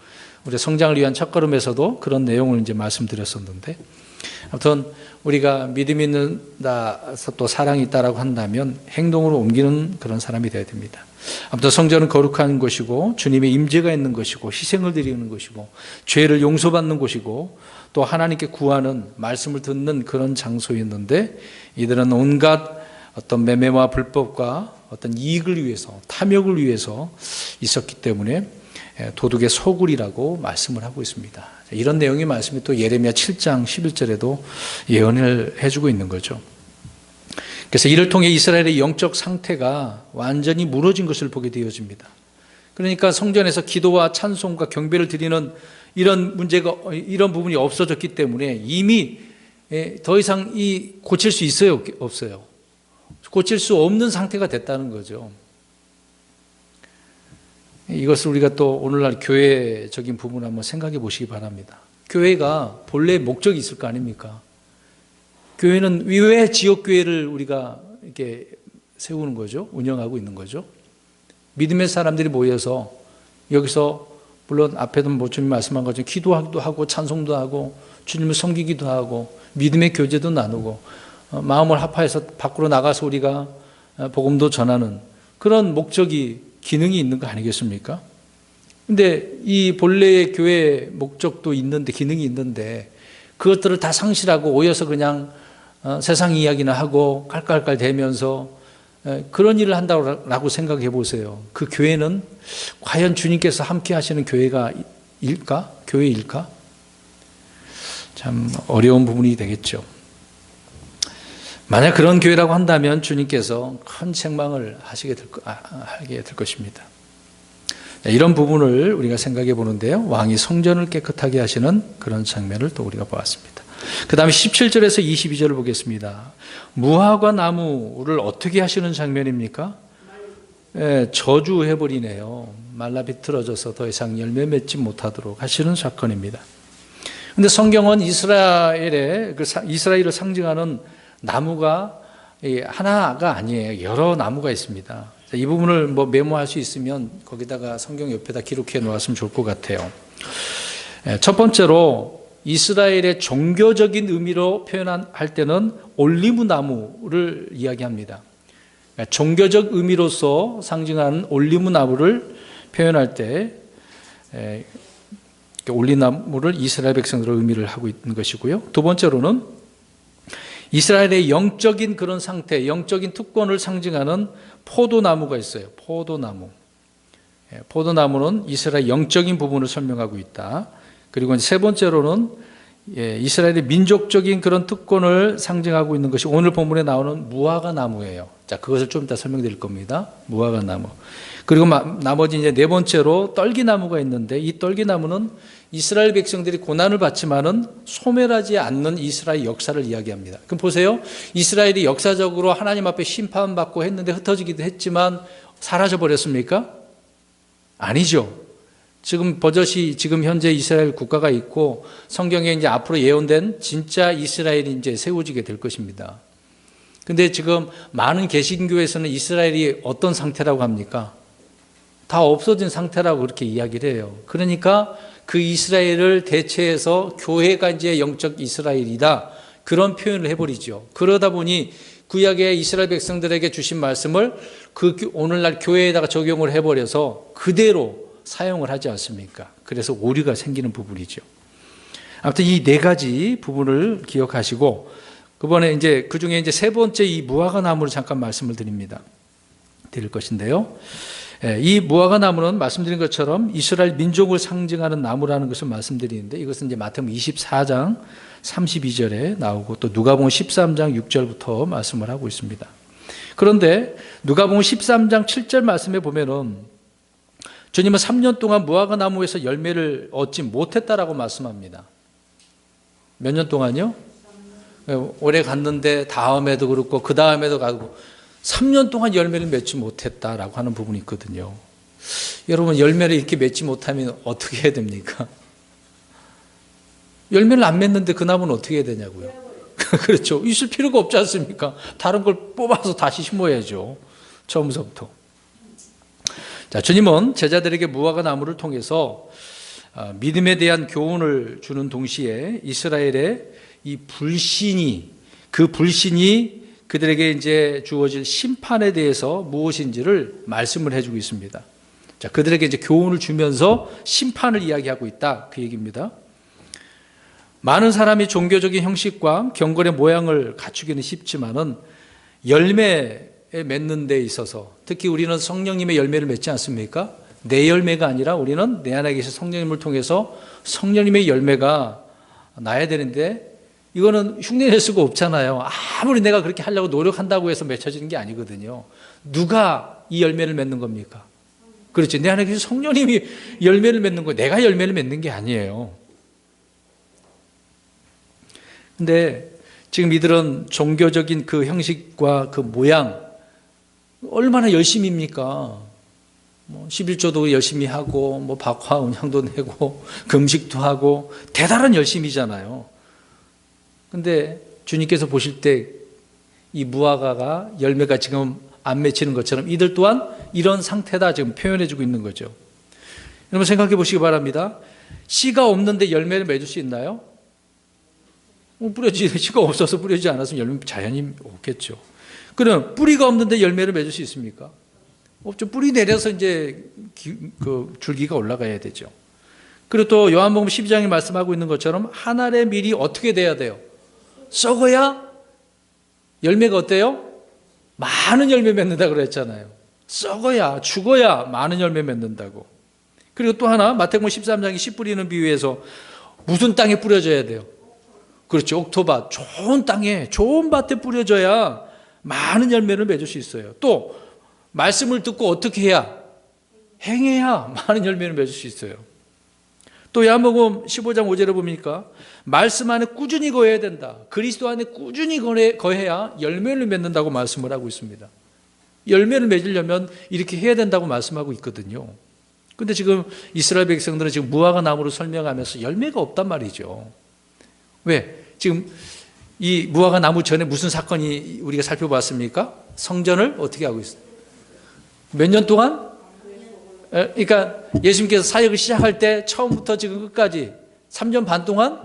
우리 성장을 위한 첫걸음에서도 그런 내용을 이제 말씀드렸었는데, 아무튼 우리가 믿음이 있는다서 또 사랑이 있다라고 한다면 행동으로 옮기는 그런 사람이 되어야 됩니다. 아무튼 성전은 거룩한 곳이고 주님의 임재가 있는 것이고 희생을 드리는 것이고 죄를 용서받는 곳이고 또 하나님께 구하는 말씀을 듣는 그런 장소였는데, 이들은 온갖 어떤 매매와 불법과 어떤 이익을 위해서, 탐욕을 위해서 있었기 때문에 도둑의 소굴이라고 말씀을 하고 있습니다. 이런 내용의 말씀이 또 예레미야 7장 11절에도 예언을 해주고 있는 거죠. 그래서 이를 통해 이스라엘의 영적 상태가 완전히 무너진 것을 보게 되어집니다. 그러니까 성전에서 기도와 찬송과 경배를 드리는 이런 문제가, 이런 부분이 없어졌기 때문에 이미 더 이상 고칠 수 있어요, 없어요? 고칠 수 없는 상태가 됐다는 거죠. 이것을 우리가 또 오늘날 교회적인 부분을 한번 생각해 보시기 바랍니다. 교회가 본래 목적이 있을 거 아닙니까? 교회는 왜 지역교회를 우리가 이렇게 세우는 거죠? 운영하고 있는 거죠? 믿음의 사람들이 모여서 여기서 물론 앞에도 주님 말씀한 것처럼 기도하기도 하고 찬송도 하고 주님을 섬기기도 하고 믿음의 교제도 나누고 마음을 합하여서 밖으로 나가서 우리가 복음도 전하는 그런 목적이, 기능이 있는 거 아니겠습니까? 근데 이 본래의 교회 목적도 있는데, 기능이 있는데 그것들을 다 상실하고 오여서 그냥 세상 이야기나 하고 깔깔깔 대면서 그런 일을 한다고 생각해 보세요. 그 교회는 과연 주님께서 함께 하시는 교회일까? 교회일까? 참 어려운 부분이 되겠죠. 만약 그런 교회라고 한다면 주님께서 큰 책망을 하게 될 것입니다. 이런 부분을 우리가 생각해 보는데요. 왕이 성전을 깨끗하게 하시는 그런 장면을 또 우리가 보았습니다. 그 다음에 17절에서 22절을 보겠습니다. 무화과 나무를 어떻게 하시는 장면입니까? 저주해버리네요. 말라 비틀어져서 더 이상 열매 맺지 못하도록 하시는 사건입니다. 그런데 성경은 이스라엘을 상징하는 나무가 하나가 아니에요. 여러 나무가 있습니다. 이 부분을 메모할 수 있으면 거기다가 성경 옆에다 기록해 놓았으면 좋을 것 같아요. 첫 번째로 이스라엘의 종교적인 의미로 표현할 때는 올리브 나무를 이야기합니다. 종교적 의미로서 상징하는 올리브 나무를 표현할 때 올리브 나무를 이스라엘 백성들의 의미를 하고 있는 것이고요. 두 번째로는 이스라엘의 영적인 그런 상태, 영적인 특권을 상징하는 포도나무가 있어요. 포도나무. 포도나무는 이스라엘 영적인 부분을 설명하고 있다. 그리고 세 번째로는 이스라엘의 민족적인 그런 특권을 상징하고 있는 것이 오늘 본문에 나오는 무화과 나무예요. 자, 그것을 좀 이따 설명드릴 겁니다. 무화과 나무. 그리고 나머지 이제 네 번째로 떨기나무가 있는데, 이 떨기나무는 이스라엘 백성들이 고난을 받지만은 소멸하지 않는 이스라엘 역사를 이야기합니다. 그럼 보세요. 이스라엘이 역사적으로 하나님 앞에 심판받고 했는데 흩어지기도 했지만 사라져 버렸습니까? 아니죠. 지금 버젓이 지금 현재 이스라엘 국가가 있고 성경에 이제 앞으로 예언된 진짜 이스라엘이 이제 세워지게 될 것입니다. 근데 지금 많은 개신교에서는 이스라엘이 어떤 상태라고 합니까? 다 없어진 상태라고 그렇게 이야기를 해요. 그러니까 그 이스라엘을 대체해서 교회가 이제 영적 이스라엘이다, 그런 표현을 해버리죠. 그러다 보니 구약의 이스라엘 백성들에게 주신 말씀을 그 오늘날 교회에다가 적용을 해버려서 그대로 사용을 하지 않습니까? 그래서 오류가 생기는 부분이죠. 아무튼 이 네 가지 부분을 기억하시고, 그번에 이제 그 중에 이제 세 번째 이 무화과 나무를 잠깐 말씀을 드릴 것인데요. 이 무화과 나무는 말씀드린 것처럼 이스라엘 민족을 상징하는 나무라는 것을 말씀드리는데, 이것은 이제 마태복음 24장 32절에 나오고 또 누가복음 13장 6절부터 말씀을 하고 있습니다. 그런데 누가복음 13장 7절 말씀에 보면은 주님은 3년 동안 무화과 나무에서 열매를 얻지 못했다라고 말씀합니다. 몇 년 동안요? 오래 갔는데 다음에도 그렇고 그 다음에도 가고 3년 동안 열매를 맺지 못했다라고 하는 부분이 있거든요. 여러분, 열매를 이렇게 맺지 못하면 어떻게 해야 됩니까? 열매를 안 맺는데 그 나무는 어떻게 해야 되냐고요? 그렇죠. 있을 필요가 없지 않습니까? 다른 걸 뽑아서 다시 심어야죠. 처음부터. 자, 주님은 제자들에게 무화과 나무를 통해서 믿음에 대한 교훈을 주는 동시에 이스라엘의 이 그 불신이 그들에게 이제 주어질 심판에 대해서 무엇인지를 말씀을 해주고 있습니다. 자, 그들에게 이제 교훈을 주면서 심판을 이야기하고 있다, 그 얘기입니다. 많은 사람이 종교적인 형식과 경건의 모양을 갖추기는 쉽지만은 열매에 맺는 데 있어서, 특히 우리는 성령님의 열매를 맺지 않습니까? 내 열매가 아니라 우리는 내 안에 계신 성령님을 통해서 성령님의 열매가 나야 되는데, 이거는 흉내낼 수가 없잖아요. 아무리 내가 그렇게 하려고 노력한다고 해서 맺혀지는 게 아니거든요. 누가 이 열매를 맺는 겁니까? 그렇죠. 내 안에 계신 성령님이 열매를 맺는 거예요. 내가 열매를 맺는 게 아니에요. 근데 지금 이들은 종교적인 그 형식과 그 모양, 얼마나 열심입니까? 11조도 열심히 하고, 박화 운향도 내고, 금식도 하고, 대단한 열심이잖아요. 근데 주님께서 보실 때 이 무화과가 열매가 지금 안 맺히는 것처럼 이들 또한 이런 상태다 지금 표현해주고 있는 거죠. 여러분, 생각해 보시기 바랍니다. 씨가 없는데 열매를 맺을 수 있나요? 씨가 없어서 뿌려지지 않았으면 열매 자연히 없겠죠. 그럼 뿌리가 없는데 열매를 맺을 수 있습니까? 없죠. 뿌리 내려서 이제 그 줄기가 올라가야 되죠. 그리고 또 요한복음 12장에 말씀하고 있는 것처럼 한 알의 밀이 어떻게 돼야 돼요? 썩어야 열매가 어때요? 많은 열매 맺는다고 그랬잖아요. 썩어야, 죽어야 많은 열매 맺는다고. 그리고 또 하나, 마태복음 13장의 씨 뿌리는 비유에서 무슨 땅에 뿌려져야 돼요? 그렇죠. 옥토밭, 좋은 땅에, 좋은 밭에 뿌려져야 많은 열매를 맺을 수 있어요. 또 말씀을 듣고 어떻게 해야? 행해야 많은 열매를 맺을 수 있어요. 또 요한복음 15장 5절에 보니까 말씀 안에 꾸준히 거해야 된다. 그리스도 안에 꾸준히 거해야 열매를 맺는다고 말씀을 하고 있습니다. 열매를 맺으려면 이렇게 해야 된다고 말씀하고 있거든요. 근데 지금 이스라엘 백성들은 지금 무화과 나무로 설명하면서 열매가 없단 말이죠. 왜? 지금 이 무화과 나무 전에 무슨 사건이 우리가 살펴봤습니까? 성전을 어떻게 하고 있어요? 몇 년 동안? 그러니까 예수님께서 사역을 시작할 때 처음부터 지금 끝까지 3년 반 동안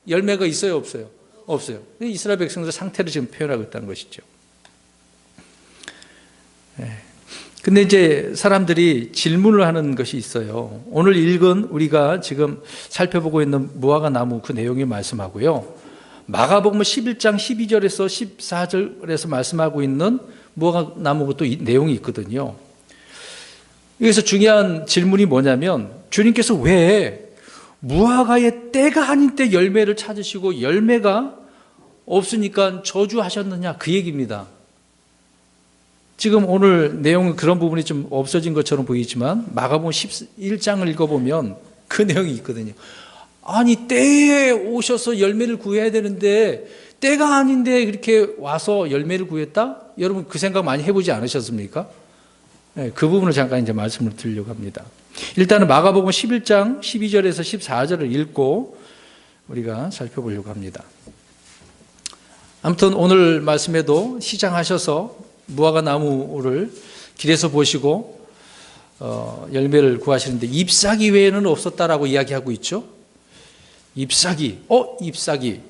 열매가 있어요, 없어요? 없어요. 이스라엘 백성들 상태를 지금 표현하고 있다는 것이죠. 근데 이제 사람들이 질문을 하는 것이 있어요. 오늘 읽은 우리가 지금 살펴보고 있는 무화과 나무 그 내용이 말씀하고요. 마가복음 11장 12절에서 14절에서 말씀하고 있는 무화과 나무 또 내용이 있거든요. 여기서 중요한 질문이 뭐냐면 주님께서 왜 무화과의 때가 아닌 때 열매를 찾으시고 열매가 없으니까 저주하셨느냐, 그 얘기입니다. 지금 오늘 내용은 그런 부분이 좀 없어진 것처럼 보이지만 마가복음 11장을 읽어보면 그 내용이 있거든요. 아니, 때에 오셔서 열매를 구해야 되는데 때가 아닌데 그렇게 와서 열매를 구했다? 여러분 그 생각 많이 해보지 않으셨습니까? 네, 그 부분을 잠깐 이제 말씀을 드리려고 합니다. 일단은 마가복음 11장 12절에서 14절을 읽고 우리가 살펴보려고 합니다. 아무튼 오늘 말씀에도 시장하셔서 무화과 나무를 길에서 보시고 열매를 구하시는데 잎사귀 외에는 없었다라고 이야기하고 있죠. 잎사귀, 잎사귀.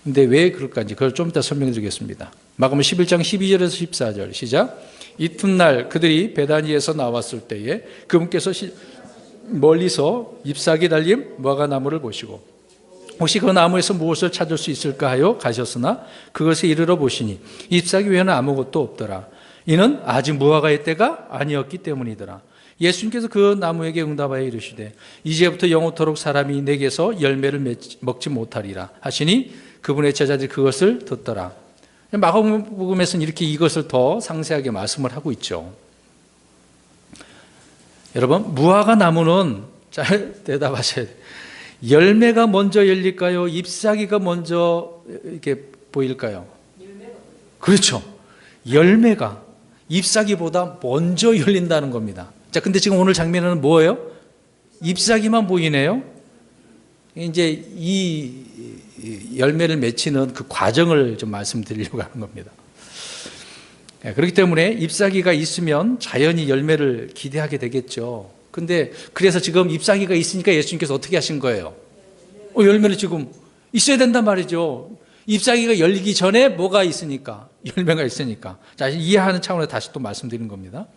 근데 왜 그럴까? 이제 그걸 좀 이따 설명해 드리겠습니다. 마가복음 11장 12절에서 14절 시작. 이튿날 그들이 베다니에서 나왔을 때에 그분께서 멀리서 잎사귀 달린 무화과 나무를 보시고 혹시 그 나무에서 무엇을 찾을 수 있을까 하여 가셨으나 그것에 이르러 보시니 잎사귀 외에는 아무것도 없더라. 이는 아직 무화과의 때가 아니었기 때문이더라. 예수님께서 그 나무에게 응답하여 이르시되 이제부터 영원토록 사람이 내게서 열매를 먹지 못하리라 하시니 그분의 제자들이 그것을 듣더라. 마가복음에서는 이렇게 이것을 더 상세하게 말씀을 하고 있죠. 여러분, 무화과 나무는 잘 대답하셔야 돼요. 열매가 먼저 열릴까요? 잎사귀가 먼저 이렇게 보일까요? 그렇죠. 열매가 잎사귀보다 먼저 열린다는 겁니다. 자, 근데 지금 오늘 장면에는 뭐예요? 잎사귀만 보이네요. 이제 이 열매를 맺히는 그 과정을 좀 말씀드리려고 하는 겁니다. 그렇기 때문에 잎사귀가 있으면 자연히 열매를 기대하게 되겠죠. 근데 그래서 지금 잎사귀가 있으니까 예수님께서 어떻게 하신 거예요? 열매는 지금 있어야 된단 말이죠. 잎사귀가 열리기 전에 뭐가 있으니까? 열매가 있으니까. 자, 이해하는 차원에서 다시 또 말씀드리는 겁니다.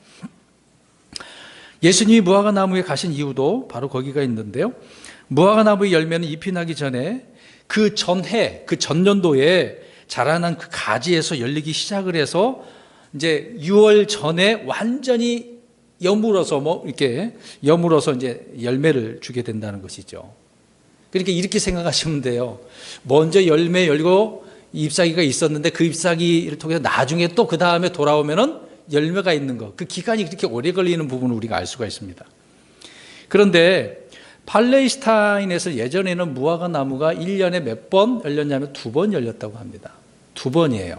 예수님이 무화과 나무에 가신 이유도 바로 거기가 있는데요. 무화과 나무의 열매는 잎이 나기 전에 그 전해, 그 전년도에 자라난 그 가지에서 열리기 시작을 해서 이제 6월 전에 완전히 여물어서 이렇게 여물어서 이제 열매를 주게 된다는 것이죠. 그러니까 이렇게 생각하시면 돼요. 먼저 열매 열고 잎사귀가 있었는데 그 잎사귀를 통해서 나중에 또 그 다음에 돌아오면은 열매가 있는 것. 그 기간이 그렇게 오래 걸리는 부분을 우리가 알 수가 있습니다. 그런데 팔레스타인에서 예전에는 무화과 나무가 1년에 몇 번 열렸냐면 2번 열렸다고 합니다. 2번이에요.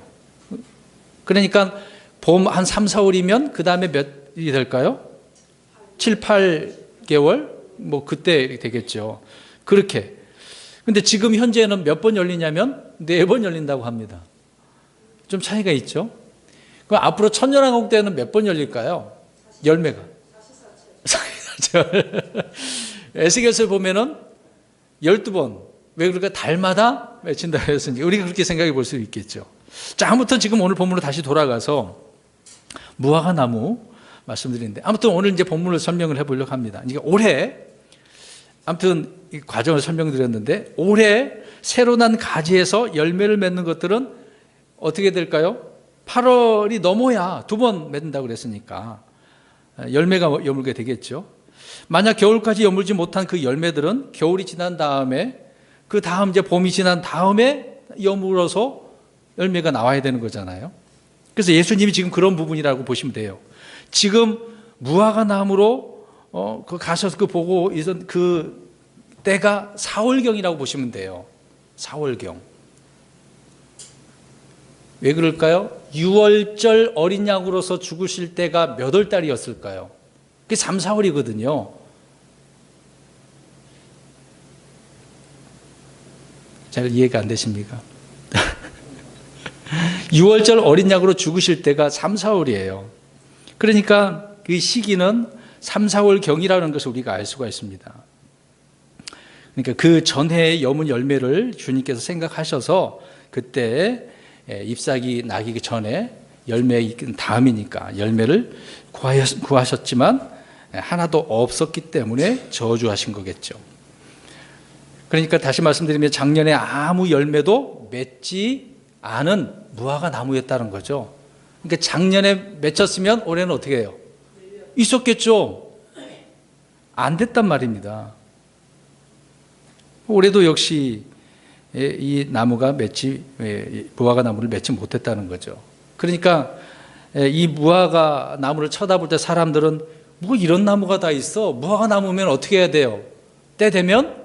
그러니까 봄 한 3, 4월이면 그 다음에 몇이 될까요? 7, 8개월? 그때 되겠죠. 그렇게. 근데 지금 현재는 몇 번 열리냐면 4번 열린다고 합니다. 좀 차이가 있죠? 그럼 앞으로 천년왕국 때는 몇 번 열릴까요? 열매가. 44철. 에스겔서에 보면은 12번. 왜 그럴까? 달마다 맺힌다 했으니 우리가 그렇게 생각해 볼 수 있겠죠. 자, 아무튼 지금 오늘 본문으로 다시 돌아가서 무화과 나무 말씀드리는데 아무튼 오늘 이제 본문을 설명을 해보려고 합니다. 이게 올해 아무튼 이 과정을 설명드렸는데 올해 새로 난 가지에서 열매를 맺는 것들은 어떻게 될까요? 8월이 넘어야 2번 맺는다고 그랬으니까 열매가 여물게 되겠죠. 만약 겨울까지 여물지 못한 그 열매들은 겨울이 지난 다음에 그 다음 이제 봄이 지난 다음에 여물어서 열매가 나와야 되는 거잖아요. 그래서 예수님이 지금 그런 부분이라고 보시면 돼요. 지금 무화과 나무로 그 가셔서 그 보고 있던 그 때가 4월경이라고 보시면 돼요. 4월경. 왜 그럴까요? 6월절 어린 양으로서 죽으실 때가 몇 월 달이었을까요? 그게 3, 4월이거든요. 잘 이해가 안 되십니까? 6월절 어린 양으로 죽으실 때가 3, 4월이에요. 그러니까 그 시기는 3, 4월 경이라는 것을 우리가 알 수가 있습니다. 그러니까 그 전해의 여문 열매를 주님께서 생각하셔서 그때 잎사귀 나기 전에 열매 익은 다음이니까 열매를 구하셨지만 하나도 없었기 때문에 저주하신 거겠죠. 그러니까 다시 말씀드리면 작년에 아무 열매도 맺지 않은 무화과 나무였다는 거죠. 그러니까 작년에 맺혔으면 올해는 어떻게 해요? 있었겠죠. 안 됐단 말입니다. 올해도 역시 이 나무가 무화과 나무를 맺지 못했다는 거죠. 그러니까 이 무화과 나무를 쳐다볼 때 사람들은 뭐 이런 나무가 다 있어? 무화과 나무면 어떻게 해야 돼요? 때 되면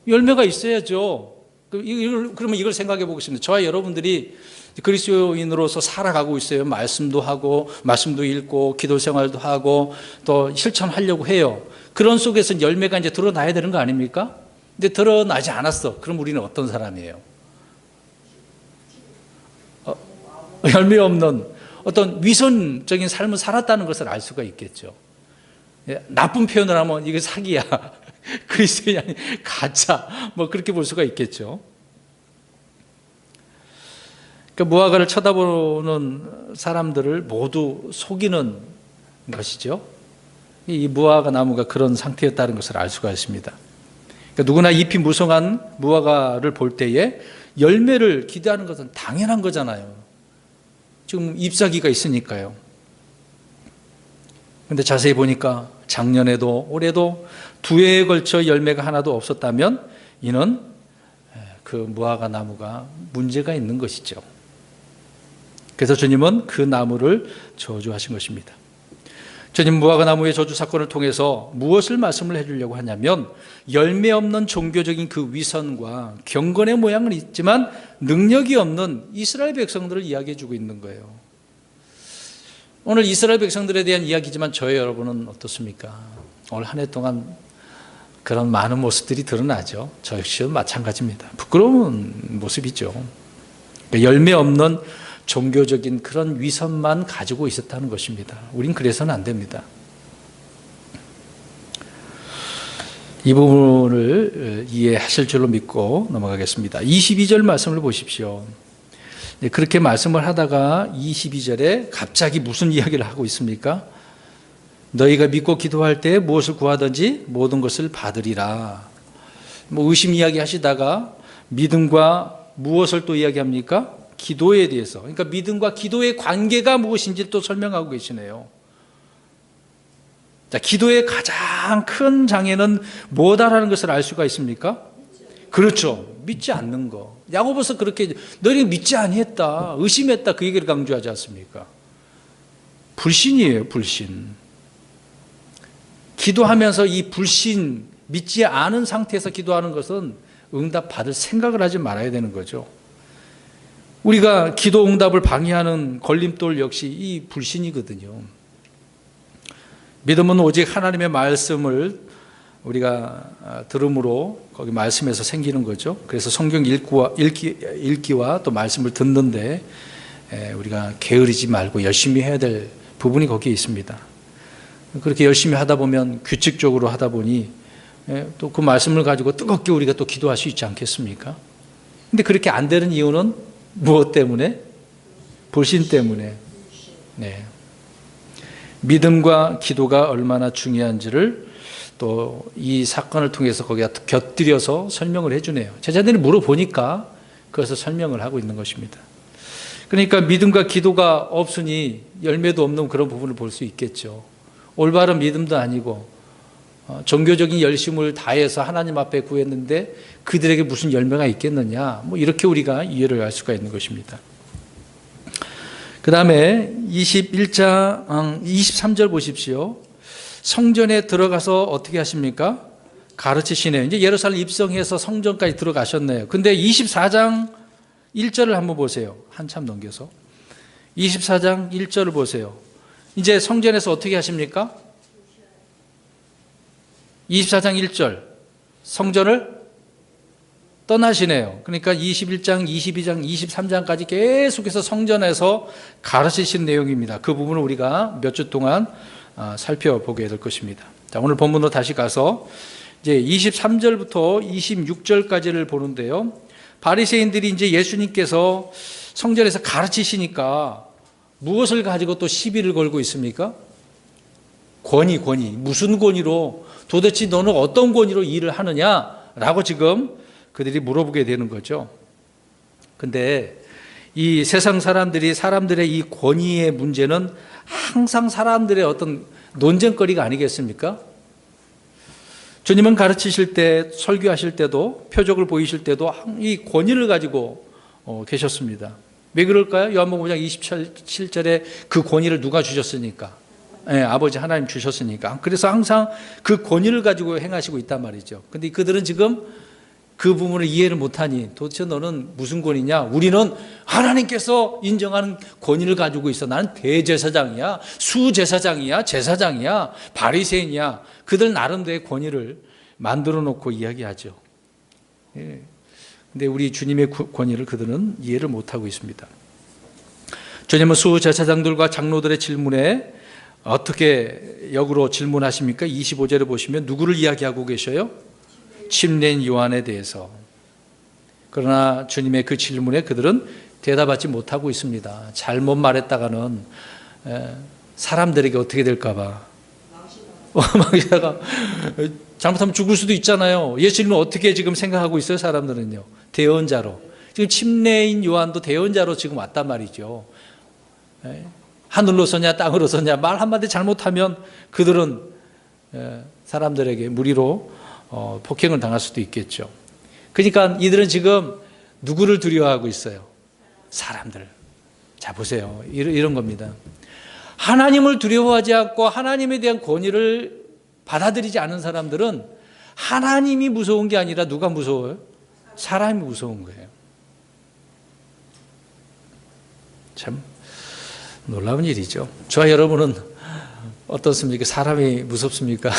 열매가 있어야죠. 그러면 이걸 생각해 보겠습니다. 저와 여러분들이 그리스도인으로서 살아가고 있어요. 말씀도 하고 말씀도 읽고 기도 생활도 하고 또 실천하려고 해요. 그런 속에서 열매가 이제 드러나야 되는 거 아닙니까? 근데 드러나지 않았어. 그럼 우리는 어떤 사람이에요? 열매 없는 어떤 위선적인 삶을 살았다는 것을 알 수가 있겠죠. 나쁜 표현을 하면 이게 사기야. 그리스도인이 아니 가짜. 뭐 그렇게 볼 수가 있겠죠. 그러니까 무화과를 쳐다보는 사람들을 모두 속이는 것이죠. 이 무화과 나무가 그런 상태였다는 것을 알 수가 있습니다. 그러니까 누구나 잎이 무성한 무화과를 볼 때에 열매를 기대하는 것은 당연한 거잖아요. 지금 잎사귀가 있으니까요. 그런데 자세히 보니까 작년에도 올해도 2해에 걸쳐 열매가 하나도 없었다면 이는 그 무화과 나무가 문제가 있는 것이죠. 그래서 주님은 그 나무를 저주하신 것입니다. 주님 무화과 나무의 저주 사건을 통해서 무엇을 말씀을 해주려고 하냐면 열매 없는 종교적인 그 위선과 경건의 모양은 있지만 능력이 없는 이스라엘 백성들을 이야기해 주고 있는 거예요. 오늘 이스라엘 백성들에 대한 이야기지만 저희 여러분은 어떻습니까? 올 한 해 동안 그런 많은 모습들이 드러나죠. 저 역시도 마찬가지입니다. 부끄러운 모습이죠. 열매 없는 종교적인 그런 위선만 가지고 있었다는 것입니다. 우린 그래서는 안 됩니다. 이 부분을 이해하실 줄로 믿고 넘어가겠습니다. 22절 말씀을 보십시오. 그렇게 말씀을 하다가 22절에 갑자기 무슨 이야기를 하고 있습니까? 너희가 믿고 기도할 때 무엇을 구하든지 모든 것을 받으리라. 뭐 의심 이야기 하시다가 믿음과 무엇을 또 이야기합니까? 기도에 대해서. 그러니까 믿음과 기도의 관계가 무엇인지 또 설명하고 계시네요. 자, 기도의 가장 큰 장애는 뭐다라는 것을 알 수가 있습니까? 그렇죠. 믿지 않는 거. 야고보서 그렇게 너희는 믿지 아니했다, 의심했다 그 얘기를 강조하지 않습니까? 불신이에요, 불신. 기도하면서 이 불신, 믿지 않은 상태에서 기도하는 것은 응답 받을 생각을 하지 말아야 되는 거죠. 우리가 기도 응답을 방해하는 걸림돌 역시 이 불신이거든요. 믿음은 오직 하나님의 말씀을 우리가 들음으로 거기 말씀에서 생기는 거죠. 그래서 성경 읽기와 또 말씀을 듣는데 우리가 게으르지 말고 열심히 해야 될 부분이 거기에 있습니다. 그렇게 열심히 하다 보면 규칙적으로 하다 보니 또 그 말씀을 가지고 뜨겁게 우리가 또 기도할 수 있지 않겠습니까? 근데 그렇게 안 되는 이유는 무엇 때문에? 불신 때문에. 네. 믿음과 기도가 얼마나 중요한지를 또 이 사건을 통해서 거기다 곁들여서 설명을 해주네요. 제자들이 물어보니까 그것을 설명을 하고 있는 것입니다. 그러니까 믿음과 기도가 없으니 열매도 없는 그런 부분을 볼 수 있겠죠. 올바른 믿음도 아니고 종교적인 열심을 다해서 하나님 앞에 구했는데 그들에게 무슨 열매가 있겠느냐, 뭐 이렇게 우리가 이해를 할 수가 있는 것입니다. 그 다음에 23절 보십시오. 성전에 들어가서 어떻게 하십니까? 가르치시네요. 이제 예루살렘 입성해서 성전까지 들어가셨네요. 근데 24장 1절을 한번 보세요. 한참 넘겨서 24장 1절을 보세요. 이제 성전에서 어떻게 하십니까? 24장 1절 성전을 떠나시네요. 그러니까 21장, 22장, 23장까지 계속해서 성전에서 가르치신 내용입니다. 그 부분을 우리가 몇 주 동안 살펴보게 될 것입니다. 자, 오늘 본문으로 다시 가서 이제 23절부터 26절까지를 보는데요. 바리새인들이 이제 예수님께서 성전에서 가르치시니까 무엇을 가지고 또 시비를 걸고 있습니까? 권위. 무슨 권위로, 도대체 너는 어떤 권위로 일을 하느냐라고 지금 그들이 물어보게 되는 거죠. 근데 이 세상 사람들의 이 권위의 문제는 항상 사람들의 어떤 논쟁거리가 아니겠습니까? 주님은 가르치실 때, 설교하실 때도, 표적을 보이실 때도 이 권위를 가지고 계셨습니다. 왜 그럴까요? 요한복음 5장 27절에 그 권위를 누가 주셨으니까? 네, 아버지 하나님 주셨으니까. 그래서 항상 그 권위를 가지고 행하시고 있단 말이죠. 근데 그들은 지금 그 부분을 이해를 못하니 도대체 너는 무슨 권위냐? 우리는 하나님께서 인정하는 권위를 가지고 있어. 나는 대제사장이야, 수제사장이야, 제사장이야, 바리새인이야. 그들 나름대로의 권위를 만들어 놓고 이야기하죠. 예. 근데 우리 주님의 권위를 그들은 이해를 못하고 있습니다. 주님은 수제사장들과 장로들의 질문에 어떻게 역으로 질문하십니까? 25절에 보시면 누구를 이야기하고 계셔요? 침례인 요한에 대해서. 그러나 주님의 그 질문에 그들은 대답하지 못하고 있습니다. 잘못 말했다가는 사람들에게 어떻게 될까 봐. 잘못하면 죽을 수도 있잖아요. 예수님은 어떻게 지금 생각하고 있어요? 사람들은요. 대언자로. 지금 침례인 요한도 대언자로 지금 왔단 말이죠. 하늘로서냐 땅으로서냐 말 한마디 잘못하면 그들은 사람들에게 무리로 폭행을 당할 수도 있겠죠. 그러니까 이들은 지금 누구를 두려워하고 있어요? 사람들. 자, 보세요. 이런 겁니다. 하나님을 두려워하지 않고 하나님에 대한 권위를 받아들이지 않은 사람들은 하나님이 무서운 게 아니라 누가 무서워요? 사람이 무서운 거예요. 참 놀라운 일이죠. 저와 여러분은 어떻습니까? 사람이 무섭습니까?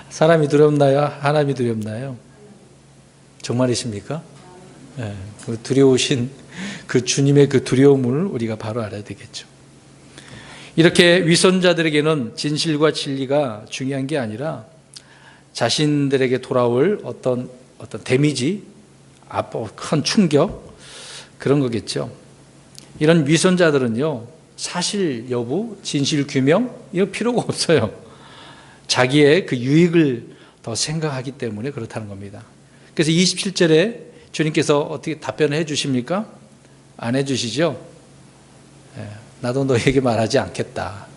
사람이 두렵나요? 하나님이 두렵나요? 정말이십니까? 네, 그 두려우신 그 주님의 그 두려움을 우리가 바로 알아야 되겠죠. 이렇게 위선자들에게는 진실과 진리가 중요한 게 아니라 자신들에게 돌아올 어떤 데미지, 큰 충격, 그런 거겠죠. 이런 위선자들은요, 사실 여부, 진실 규명, 이거 필요가 없어요. 자기의 그 유익을 더 생각하기 때문에 그렇다는 겁니다. 그래서 27절에 주님께서 어떻게 답변을 해 주십니까? 안 해 주시죠? 나도 너에게 말하지 않겠다.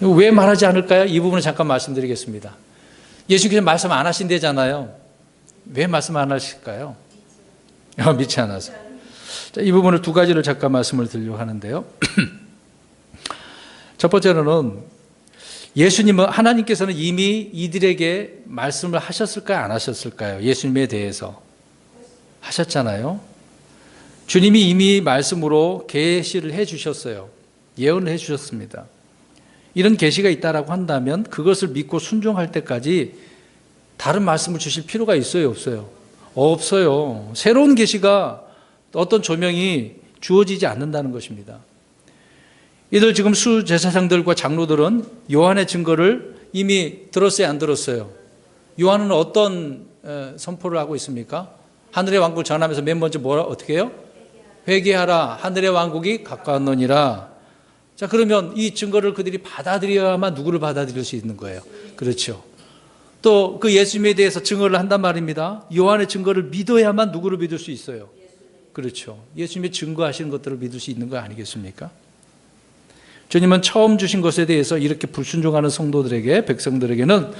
왜 말하지 않을까요? 이 부분을 잠깐 말씀드리겠습니다. 예수님께서 말씀 안 하신대잖아요. 왜 말씀 안 하실까요? 믿지 않아서. 자, 이 부분을 두 가지를 잠깐 말씀을 드리려고 하는데요. 첫 번째로는 예수님은, 하나님께서는 이미 이들에게 말씀을 하셨을까요? 안 하셨을까요? 예수님에 대해서 하셨잖아요. 주님이 이미 말씀으로 계시를 해 주셨어요. 예언을 해 주셨습니다. 이런 계시가 있다라고 한다면 그것을 믿고 순종할 때까지 다른 말씀을 주실 필요가 있어요, 없어요? 없어요. 새로운 계시가, 어떤 조명이 주어지지 않는다는 것입니다. 이들 지금 수제사장들과 장로들은 요한의 증거를 이미 들었어요, 안 들었어요? 요한은 어떤 선포를 하고 있습니까? 하늘의 왕국을 전하면서 맨 먼저 어떻게 해요? 회개하라, 하늘의 왕국이 가까웠느니라. 자, 그러면 이 증거를 그들이 받아들여야만 누구를 받아들일 수 있는 거예요? 그렇죠. 또 그 예수님에 대해서 증거를 한단 말입니다. 요한의 증거를 믿어야만 누구를 믿을 수 있어요? 그렇죠. 예수님의 증거하시는 것들을 믿을 수 있는 거 아니겠습니까? 주님은 처음 주신 것에 대해서 이렇게 불순종하는 성도들에게, 백성들에게는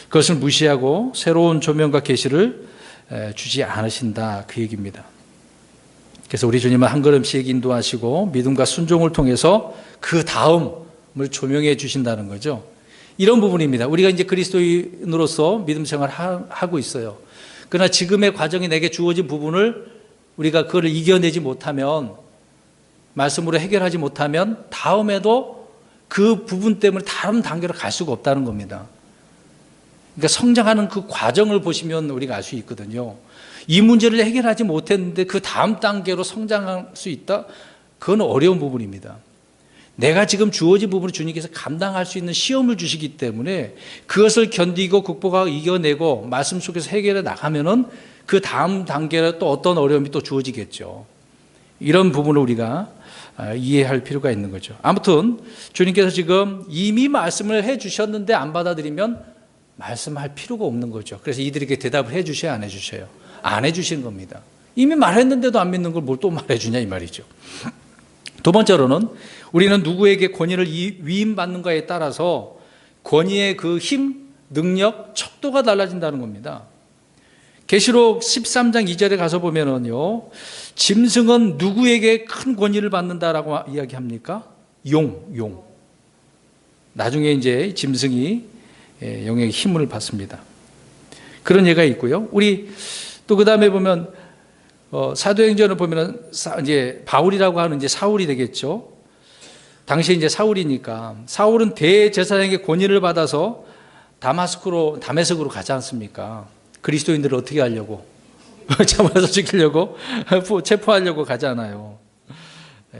그것을 무시하고 새로운 조명과 계시를 주지 않으신다, 그 얘기입니다. 그래서 우리 주님은 한 걸음씩 인도하시고 믿음과 순종을 통해서 그 다음을 조명해 주신다는 거죠. 이런 부분입니다. 우리가 이제 그리스도인으로서 믿음 생활을 하고 있어요. 그러나 지금의 과정이 내게 주어진 부분을 우리가 그걸 이겨내지 못하면, 말씀으로 해결하지 못하면 다음에도 그 부분 때문에 다른 단계로 갈 수가 없다는 겁니다. 그러니까 성장하는 그 과정을 보시면 우리가 알 수 있거든요. 이 문제를 해결하지 못했는데 그 다음 단계로 성장할 수 있다? 그건 어려운 부분입니다. 내가 지금 주어진 부분을 주님께서 감당할 수 있는 시험을 주시기 때문에 그것을 견디고 극복하고 이겨내고 말씀 속에서 해결해 나가면은 그 다음 단계로 또 어떤 어려움이 또 주어지겠죠. 이런 부분을 우리가 이해할 필요가 있는 거죠. 아무튼 주님께서 지금 이미 말씀을 해 주셨는데 안 받아들이면 말씀할 필요가 없는 거죠. 그래서 이들에게 대답을 해 주셔야 안 해 주셔요? 안 해 주시는 겁니다. 이미 말했는데도 안 믿는 걸 뭘 또 말해 주냐 이 말이죠. 두 번째로는 우리는 누구에게 권위를 위임받는가에 따라서 권위의 그 힘, 능력, 척도가 달라진다는 겁니다. 계시록 13장 2절에 가서 보면은요, 짐승은 누구에게 큰 권위를 받는다라고 이야기합니까? 용. 나중에 이제 짐승이 용의 힘을 받습니다. 그런 예가 있고요. 우리 또 그 다음에 보면 사도행전을 보면은 이제 바울이라고 하는 이제 사울이 되겠죠. 당시에 이제 사울이니까 사울은 대제사장에게 권위를 받아서 다메섹으로 가지 않습니까? 그리스도인들을 어떻게 하려고? 잡아서 죽이려고? 체포하려고 가잖아요.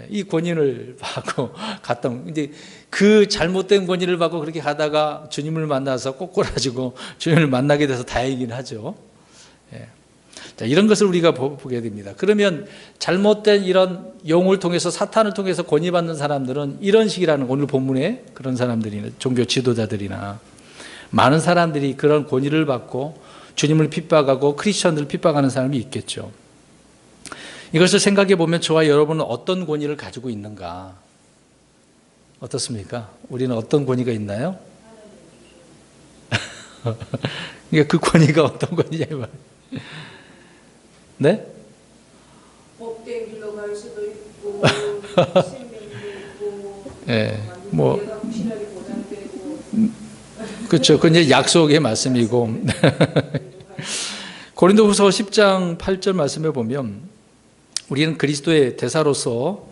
이 권위를 받고 갔던, 이제 그 잘못된 권위를 받고 그렇게 가다가 주님을 만나서 꼬꾸라지고 주님을 만나게 돼서 다행이긴 하죠. 자, 이런 것을 우리가 보게 됩니다. 그러면 잘못된 이런 영을 통해서, 사탄을 통해서 권위받는 사람들은 이런 식이라는, 오늘 본문에 그런 사람들이나 종교 지도자들이나 많은 사람들이 그런 권위를 받고 주님을 핍박하고 크리스천들을 핍박하는 사람이 있겠죠. 이것을 생각해 보면 저와 여러분은 어떤 권위를 가지고 있는가? 어떻습니까? 우리는 어떤 권위가 있나요? 그러니까 그 권위가 어떤 권위냐 이 말이에요. 네? 법된 길로 갈 수도 있고 신명도 있고 네, 뭐 내가 확실하게 보장되고 그렇죠. 그건 이제 약속의 말씀이고 고린도후서 10장 8절 말씀에 보면 우리는 그리스도의 대사로서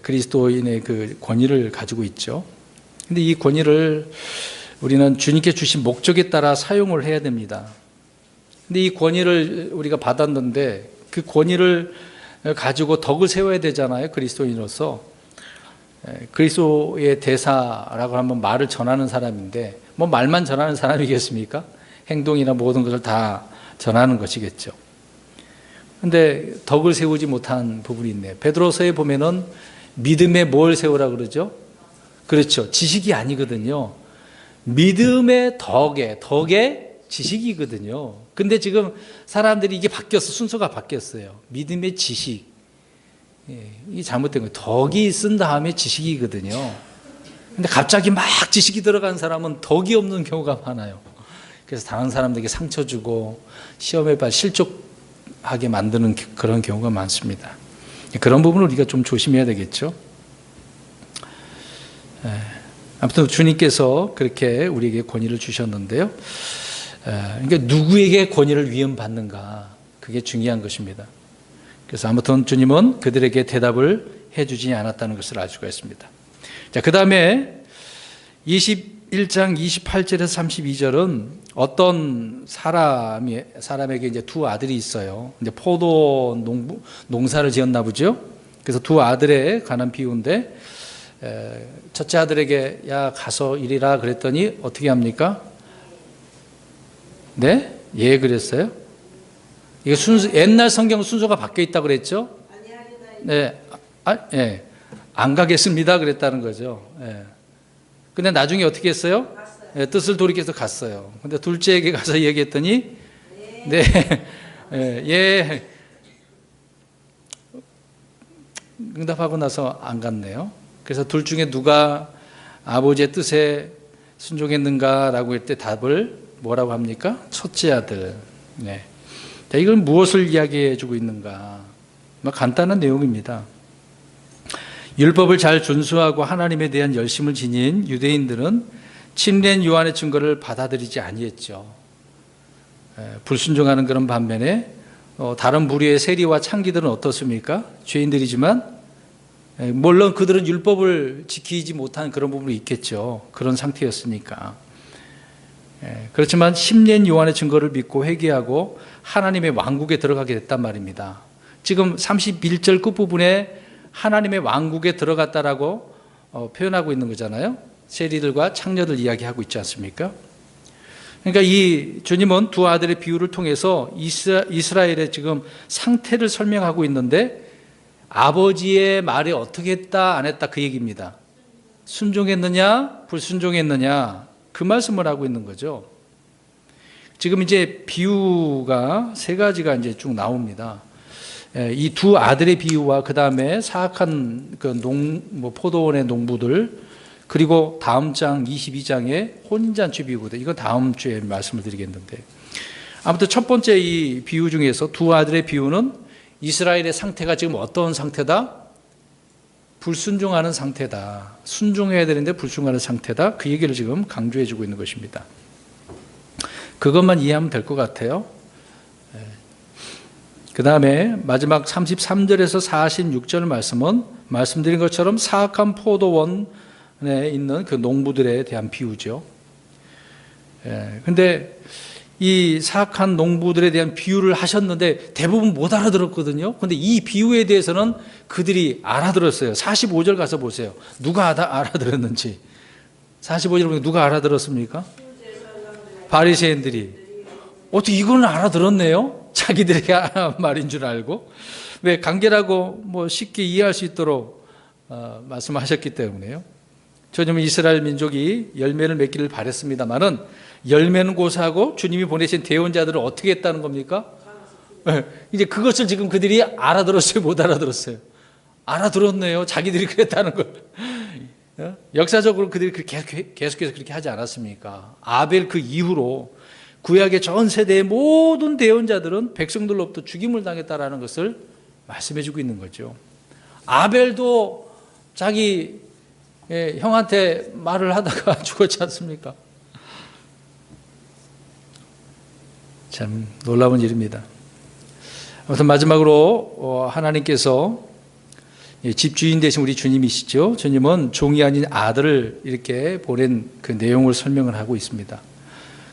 그리스도인의 그 권위를 가지고 있죠. 근데 이 권위를 우리는 주님께 주신 목적에 따라 사용을 해야 됩니다. 근데 이 권위를 우리가 받았는데 그 권위를 가지고 덕을 세워야 되잖아요. 그리스도인으로서. 그리스도의 대사라고 하면 말을 전하는 사람인데 뭐 말만 전하는 사람이겠습니까? 행동이나 모든 것을 다 전하는 것이겠죠. 근데 덕을 세우지 못한 부분이 있네요. 베드로서에 보면은 믿음에 뭘 세우라 그러죠? 그렇죠. 지식이 아니거든요. 믿음의 덕에 지식이거든요. 근데 지금 사람들이 이게 바뀌었어. 순서가 바뀌었어요. 믿음의 지식. 이게 잘못된 거예요. 덕이 쓴 다음에 지식이거든요. 근데 갑자기 막 지식이 들어간 사람은 덕이 없는 경우가 많아요. 그래서 다른 사람들에게 상처 주고 시험에 실족하게 만드는 그런 경우가 많습니다. 그런 부분을 우리가 좀 조심해야 되겠죠. 아무튼 주님께서 그렇게 우리에게 권위를 주셨는데요. 그러니까 누구에게 권위를 위임받는가, 그게 중요한 것입니다. 그래서 아무튼 주님은 그들에게 대답을 해주지 않았다는 것을 알 수가 있습니다. 자, 그 다음에 21장 28절에서 32절은 어떤 사람에게 이제 두 아들이 있어요. 이제 포도 농사를 지었나 보죠. 그래서 두 아들에 관한 비유인데, 첫째 아들에게 야 가서 일이라 그랬더니 어떻게 합니까? 네? 예, 그랬어요? 이게 옛날 성경 순서가 바뀌어 있다고 그랬죠? 네. 예. 안 가겠습니다. 그랬다는 거죠. 예. 근데 나중에 어떻게 했어요? 예, 뜻을 돌이켜서 갔어요. 근데 둘째에게 가서 얘기했더니, 네. 예. 응답하고 나서 안 갔네요. 그래서 둘 중에 누가 아버지의 뜻에 순종했는가라고 할 때 답을 뭐라고 합니까? 첫째 아들. 네. 자, 이건 무엇을 이야기해 주고 있는가? 간단한 내용입니다. 율법을 잘 준수하고 하나님에 대한 열심을 지닌 유대인들은 침례 요한의 증거를 받아들이지 아니했죠. 불순종하는 그런 반면에 다른 부류의 세리와 창기들은 어떻습니까? 죄인들이지만 물론 그들은 율법을 지키지 못한 그런 부분이 있겠죠. 그런 상태였으니까. 그렇지만 침례 요한의 증거를 믿고 회개하고 하나님의 왕국에 들어가게 됐단 말입니다. 지금 31절 끝부분에 하나님의 왕국에 들어갔다라고 표현하고 있는 거잖아요. 세리들과 창녀들 이야기하고 있지 않습니까? 그러니까 이 주님은 두 아들의 비유를 통해서 이스라엘의 지금 상태를 설명하고 있는데 아버지의 말에 어떻게 했다 안 했다 그 얘기입니다. 순종했느냐 불순종했느냐 그 말씀을 하고 있는 거죠. 지금 이제 비유가 세 가지가 이제 쭉 나옵니다. 이 두 아들의 비유와 그 다음에 사악한 그 포도원의 농부들, 그리고 다음 장 22장의 혼인잔치 비유거든요. 이건 다음 주에 말씀을 드리겠는데, 아무튼 첫 번째 이 비유 중에서 두 아들의 비유는 이스라엘의 상태가 지금 어떤 상태다? 불순종하는 상태다. 순종해야 되는데 불순종하는 상태다. 그 얘기를 지금 강조해 주고 있는 것입니다. 그것만 이해하면 될 것 같아요. 그 다음에 마지막 33절에서 46절 말씀은 말씀드린 것처럼 사악한 포도원에 있는 그 농부들에 대한 비유죠. 근데 이 사악한 농부들에 대한 비유를 하셨는데 대부분 못 알아들었거든요. 그런데 이 비유에 대해서는 그들이 알아들었어요. 45절 가서 보세요. 누가 알아들었는지. 45절 보면 누가 알아들었습니까? 바리새인들이. 어떻게 이거는 알아들었네요? 자기들에게 말인 줄 알고. 왜 간결하고 뭐 쉽게 이해할 수 있도록 말씀하셨기 때문에요. 저는 이스라엘 민족이 열매를 맺기를 바랬습니다만은 열매는 고사하고 주님이 보내신 대언자들을 어떻게 했다는 겁니까? 이제 그것을 지금 그들이 알아들었어요, 못 알아들었어요? 알아들었네요. 자기들이 그랬다는 걸. 역사적으로 그들이 계속해서 그렇게 하지 않았습니까? 아벨 그 이후로 구약의 전 세대의 모든 대언자들은 백성들로부터 죽임을 당했다라는 것을 말씀해주고 있는 거죠. 아벨도 자기 형한테 말을 하다가 죽었지 않습니까? 참 놀라운 일입니다. 아무튼 마지막으로 하나님께서 집주인 되신 우리 주님이시죠. 주님은 종이 아닌 아들을 이렇게 보낸 그 내용을 설명을 하고 있습니다.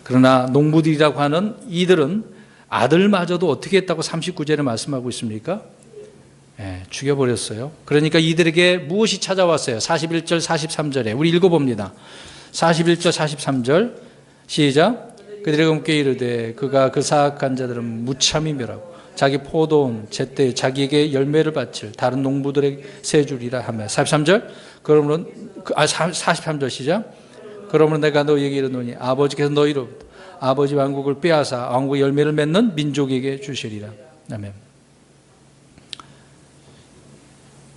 그러나 농부들이라고 하는 이들은 아들마저도 어떻게 했다고 39절에 말씀하고 있습니까? 죽여버렸어요. 그러니까 이들에게 무엇이 찾아왔어요? 41절 43절에 우리 읽어봅니다. 41절 43절 시작. 그들에게 함께 이르되 그가 그 사악한 자들은 무참히 멸하고 자기 포도원 제때 자기에게 열매를 바칠 다른 농부들에게 세 주리라 하며 43절 그러므로 43절 시작. 그러므로 내가 너희에게 이르노니 아버지께서 너희로부터 아버지 왕국을 빼앗아 왕국의 열매를 맺는 민족에게 주시리라. 아멘.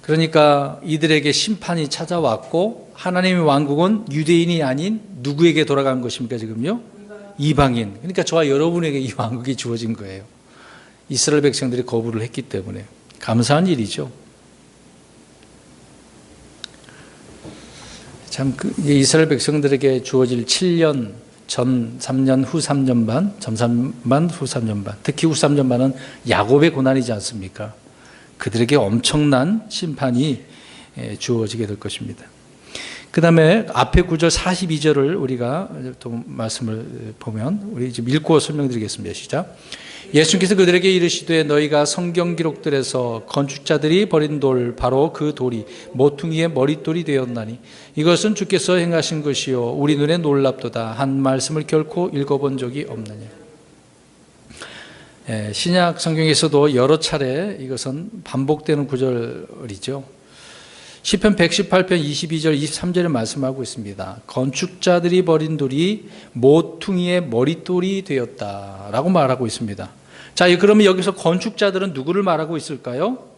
그러니까 이들에게 심판이 찾아왔고 하나님의 왕국은 유대인이 아닌 누구에게 돌아간 것입니까 지금요? 이방인. 그러니까 저와 여러분에게 이 왕국이 주어진 거예요. 이스라엘 백성들이 거부를 했기 때문에 감사한 일이죠. 참 이스라엘 백성들에게 주어질 7년 전 3년 후 3년 반, 전 3년 후 3년 반, 특히 후 3년 반은 야곱의 고난이지 않습니까? 그들에게 엄청난 심판이 주어지게 될 것입니다. 그 다음에 앞에 9절 42절을 우리가 또 말씀을 보면 우리 지금 읽고 설명드리겠습니다. 시작. 예수님께서 그들에게 이르시되 너희가 성경 기록들에서 건축자들이 버린 돌 바로 그 돌이 모퉁이의 머릿돌이 되었나니 이것은 주께서 행하신 것이요 우리 눈에 놀랍도다 한 말씀을 결코 읽어본 적이 없느냐. 신약 성경에서도 여러 차례 이것은 반복되는 구절이죠. 시편 118편 22절 23절에 말씀하고 있습니다. 건축자들이 버린 돌이 모퉁이의 머릿돌이 되었다라고 말하고 있습니다. 자, 그러면 여기서 건축자들은 누구를 말하고 있을까요?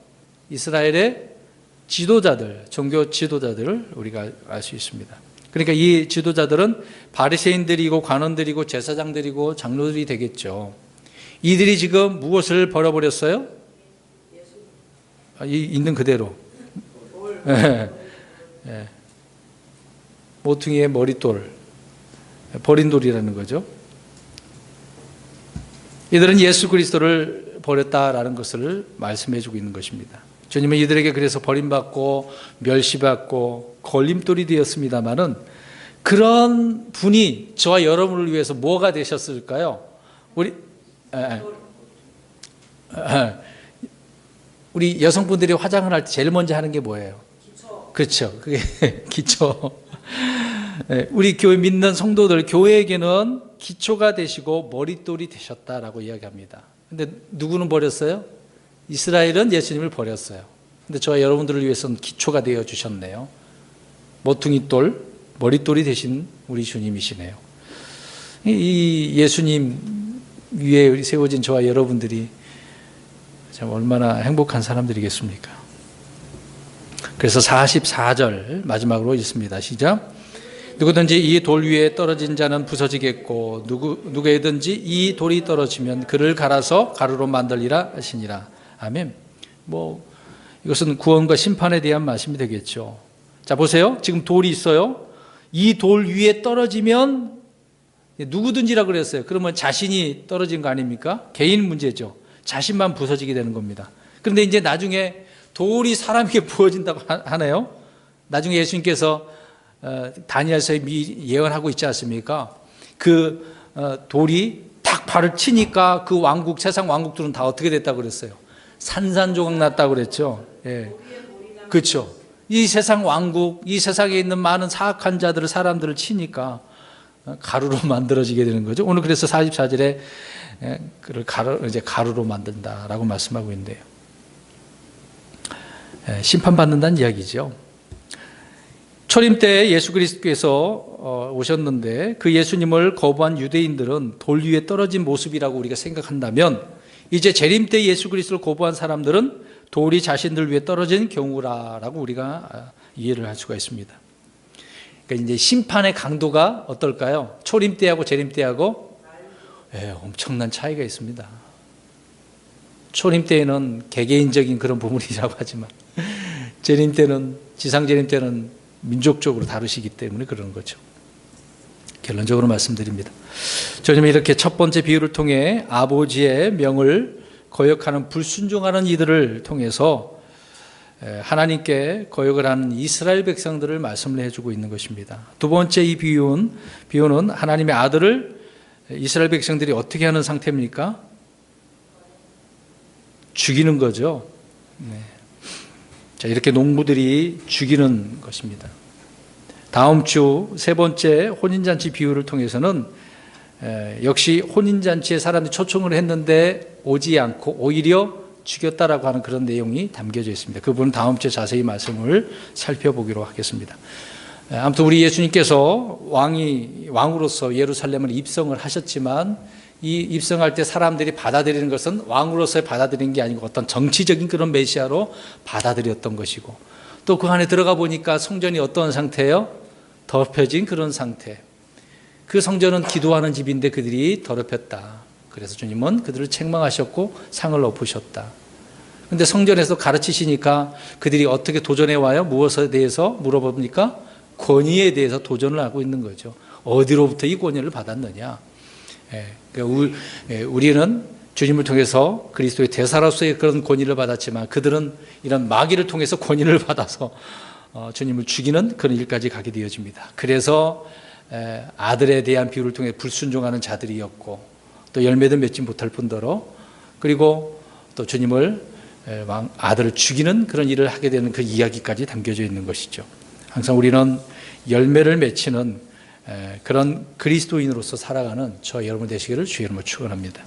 이스라엘의 지도자들, 종교 지도자들을 우리가 알 수 있습니다. 그러니까 이 지도자들은 바리새인들이고 관원들이고 제사장들이고 장로들이 되겠죠. 이들이 지금 무엇을 버려버렸어요? 있는 그대로. 모퉁이의 머릿돌, 버린 돌이라는 거죠. 이들은 예수 그리스도를 버렸다라는 것을 말씀해주고 있는 것입니다. 주님은 이들에게 그래서 버림받고 멸시받고 걸림돌이 되었습니다마는 그런 분이 저와 여러분을 위해서 뭐가 되셨을까요? 우리 여성분들이 화장을 할 때 제일 먼저 하는 게 뭐예요? 기초. 그렇죠. 그게 기초. 우리 교회 믿는 성도들, 교회에게는 기초가 되시고 머릿돌이 되셨다라고 이야기합니다. 근데 누구는 버렸어요? 이스라엘은 예수님을 버렸어요. 근데 저와 여러분들을 위해서는 기초가 되어 주셨네요. 모퉁이돌, 머릿돌이 되신 우리 주님이시네요. 이 예수님 위에 세워진 저와 여러분들이 참 얼마나 행복한 사람들이겠습니까? 그래서 44절 마지막으로 읽습니다. 시작. 누구든지 이 돌 위에 떨어진 자는 부서지겠고 누구에든지 이 돌이 떨어지면 그를 갈아서 가루로 만들리라 하시니라. 아멘. 이것은 구원과 심판에 대한 말씀이 되겠죠. 자, 보세요. 지금 돌이 있어요. 이 돌 위에 떨어지면 누구든지라고 그랬어요. 그러면 자신이 떨어진 거 아닙니까? 개인 문제죠. 자신만 부서지게 되는 겁니다. 그런데 이제 나중에 돌이 사람에게 부어진다고 하네요. 나중에 예수님께서 다니엘서에 예언하고 있지 않습니까? 그 돌이 다 딱 발을 치니까 그 왕국, 세상 왕국들은 다 어떻게 됐다고 그랬어요? 산산조각 났다고 그랬죠. 예. 그렇죠. 이 세상 왕국, 이 세상에 있는 많은 사악한 자들을, 사람들을 치니까 가루로 만들어지게 되는 거죠. 오늘 그래서 44절에 그를 가루로 만든다라고 말씀하고 있는데요. 심판받는다는 이야기죠. 초림 때 예수 그리스도께서 오셨는데 그 예수님을 거부한 유대인들은 돌 위에 떨어진 모습이라고 우리가 생각한다면, 이제 재림 때 예수 그리스도를 거부한 사람들은 돌이 자신들 위에 떨어진 경우라라고 우리가 이해를 할 수가 있습니다. 그러니까 이제 심판의 강도가 어떨까요? 초림 때하고 재림 때하고 엄청난 차이가 있습니다. 초림 때에는 개개인적인 그런 부분이라고 하지만 재림 때는, 지상 재림 때는 민족적으로 다루시기 때문에 그러는 거죠. 결론적으로 말씀드립니다. 주님은 이렇게 첫 번째 비유를 통해 아버지의 명을 거역하는 불순종하는 이들을 통해서 하나님께 거역을 하는 이스라엘 백성들을 말씀을 해주고 있는 것입니다. 두 번째 이 비유는 하나님의 아들을 이스라엘 백성들이 어떻게 하는 상태입니까? 죽이는 거죠. 네. 자, 이렇게 농부들이 죽이는 것입니다. 다음 주 세 번째 혼인잔치 비유를 통해서는 역시 혼인잔치에 사람들이 초청을 했는데 오지 않고 오히려 죽였다라고 하는 그런 내용이 담겨져 있습니다. 그 부분은 다음 주에 자세히 말씀을 살펴보기로 하겠습니다. 아무튼 우리 예수님께서 왕으로서 예루살렘을 입성을 하셨지만, 이 입성할 때 사람들이 받아들이는 것은 왕으로서의 받아들이는 게 아니고 어떤 정치적인 그런 메시아로 받아들였던 것이고, 또 그 안에 들어가 보니까 성전이 어떤 상태예요? 덮여진 그런 상태. 그 성전은 기도하는 집인데 그들이 더럽혔다. 그래서 주님은 그들을 책망하셨고 상을 엎으셨다. 그런데 성전에서 가르치시니까 그들이 어떻게 도전해 와요? 무엇에 대해서 물어봅니까? 권위에 대해서 도전을 하고 있는 거죠. 어디로부터 이 권위를 받았느냐? 그러니까 우리는 주님을 통해서 그리스도의 대사로서의 그런 권위를 받았지만, 그들은 이런 마귀를 통해서 권위를 받아서 주님을 죽이는 그런 일까지 가게 되어집니다. 그래서 아들에 대한 비유를 통해 불순종하는 자들이었고, 또 열매도 맺지 못할 뿐더러, 그리고 또 주님을 아들을 죽이는 그런 일을 하게 되는 그 이야기까지 담겨져 있는 것이죠. 항상 우리는 열매를 맺히는 그런 그리스도인으로서 살아가는 저 여러분 되시기를 주의 이름으로 축원합니다.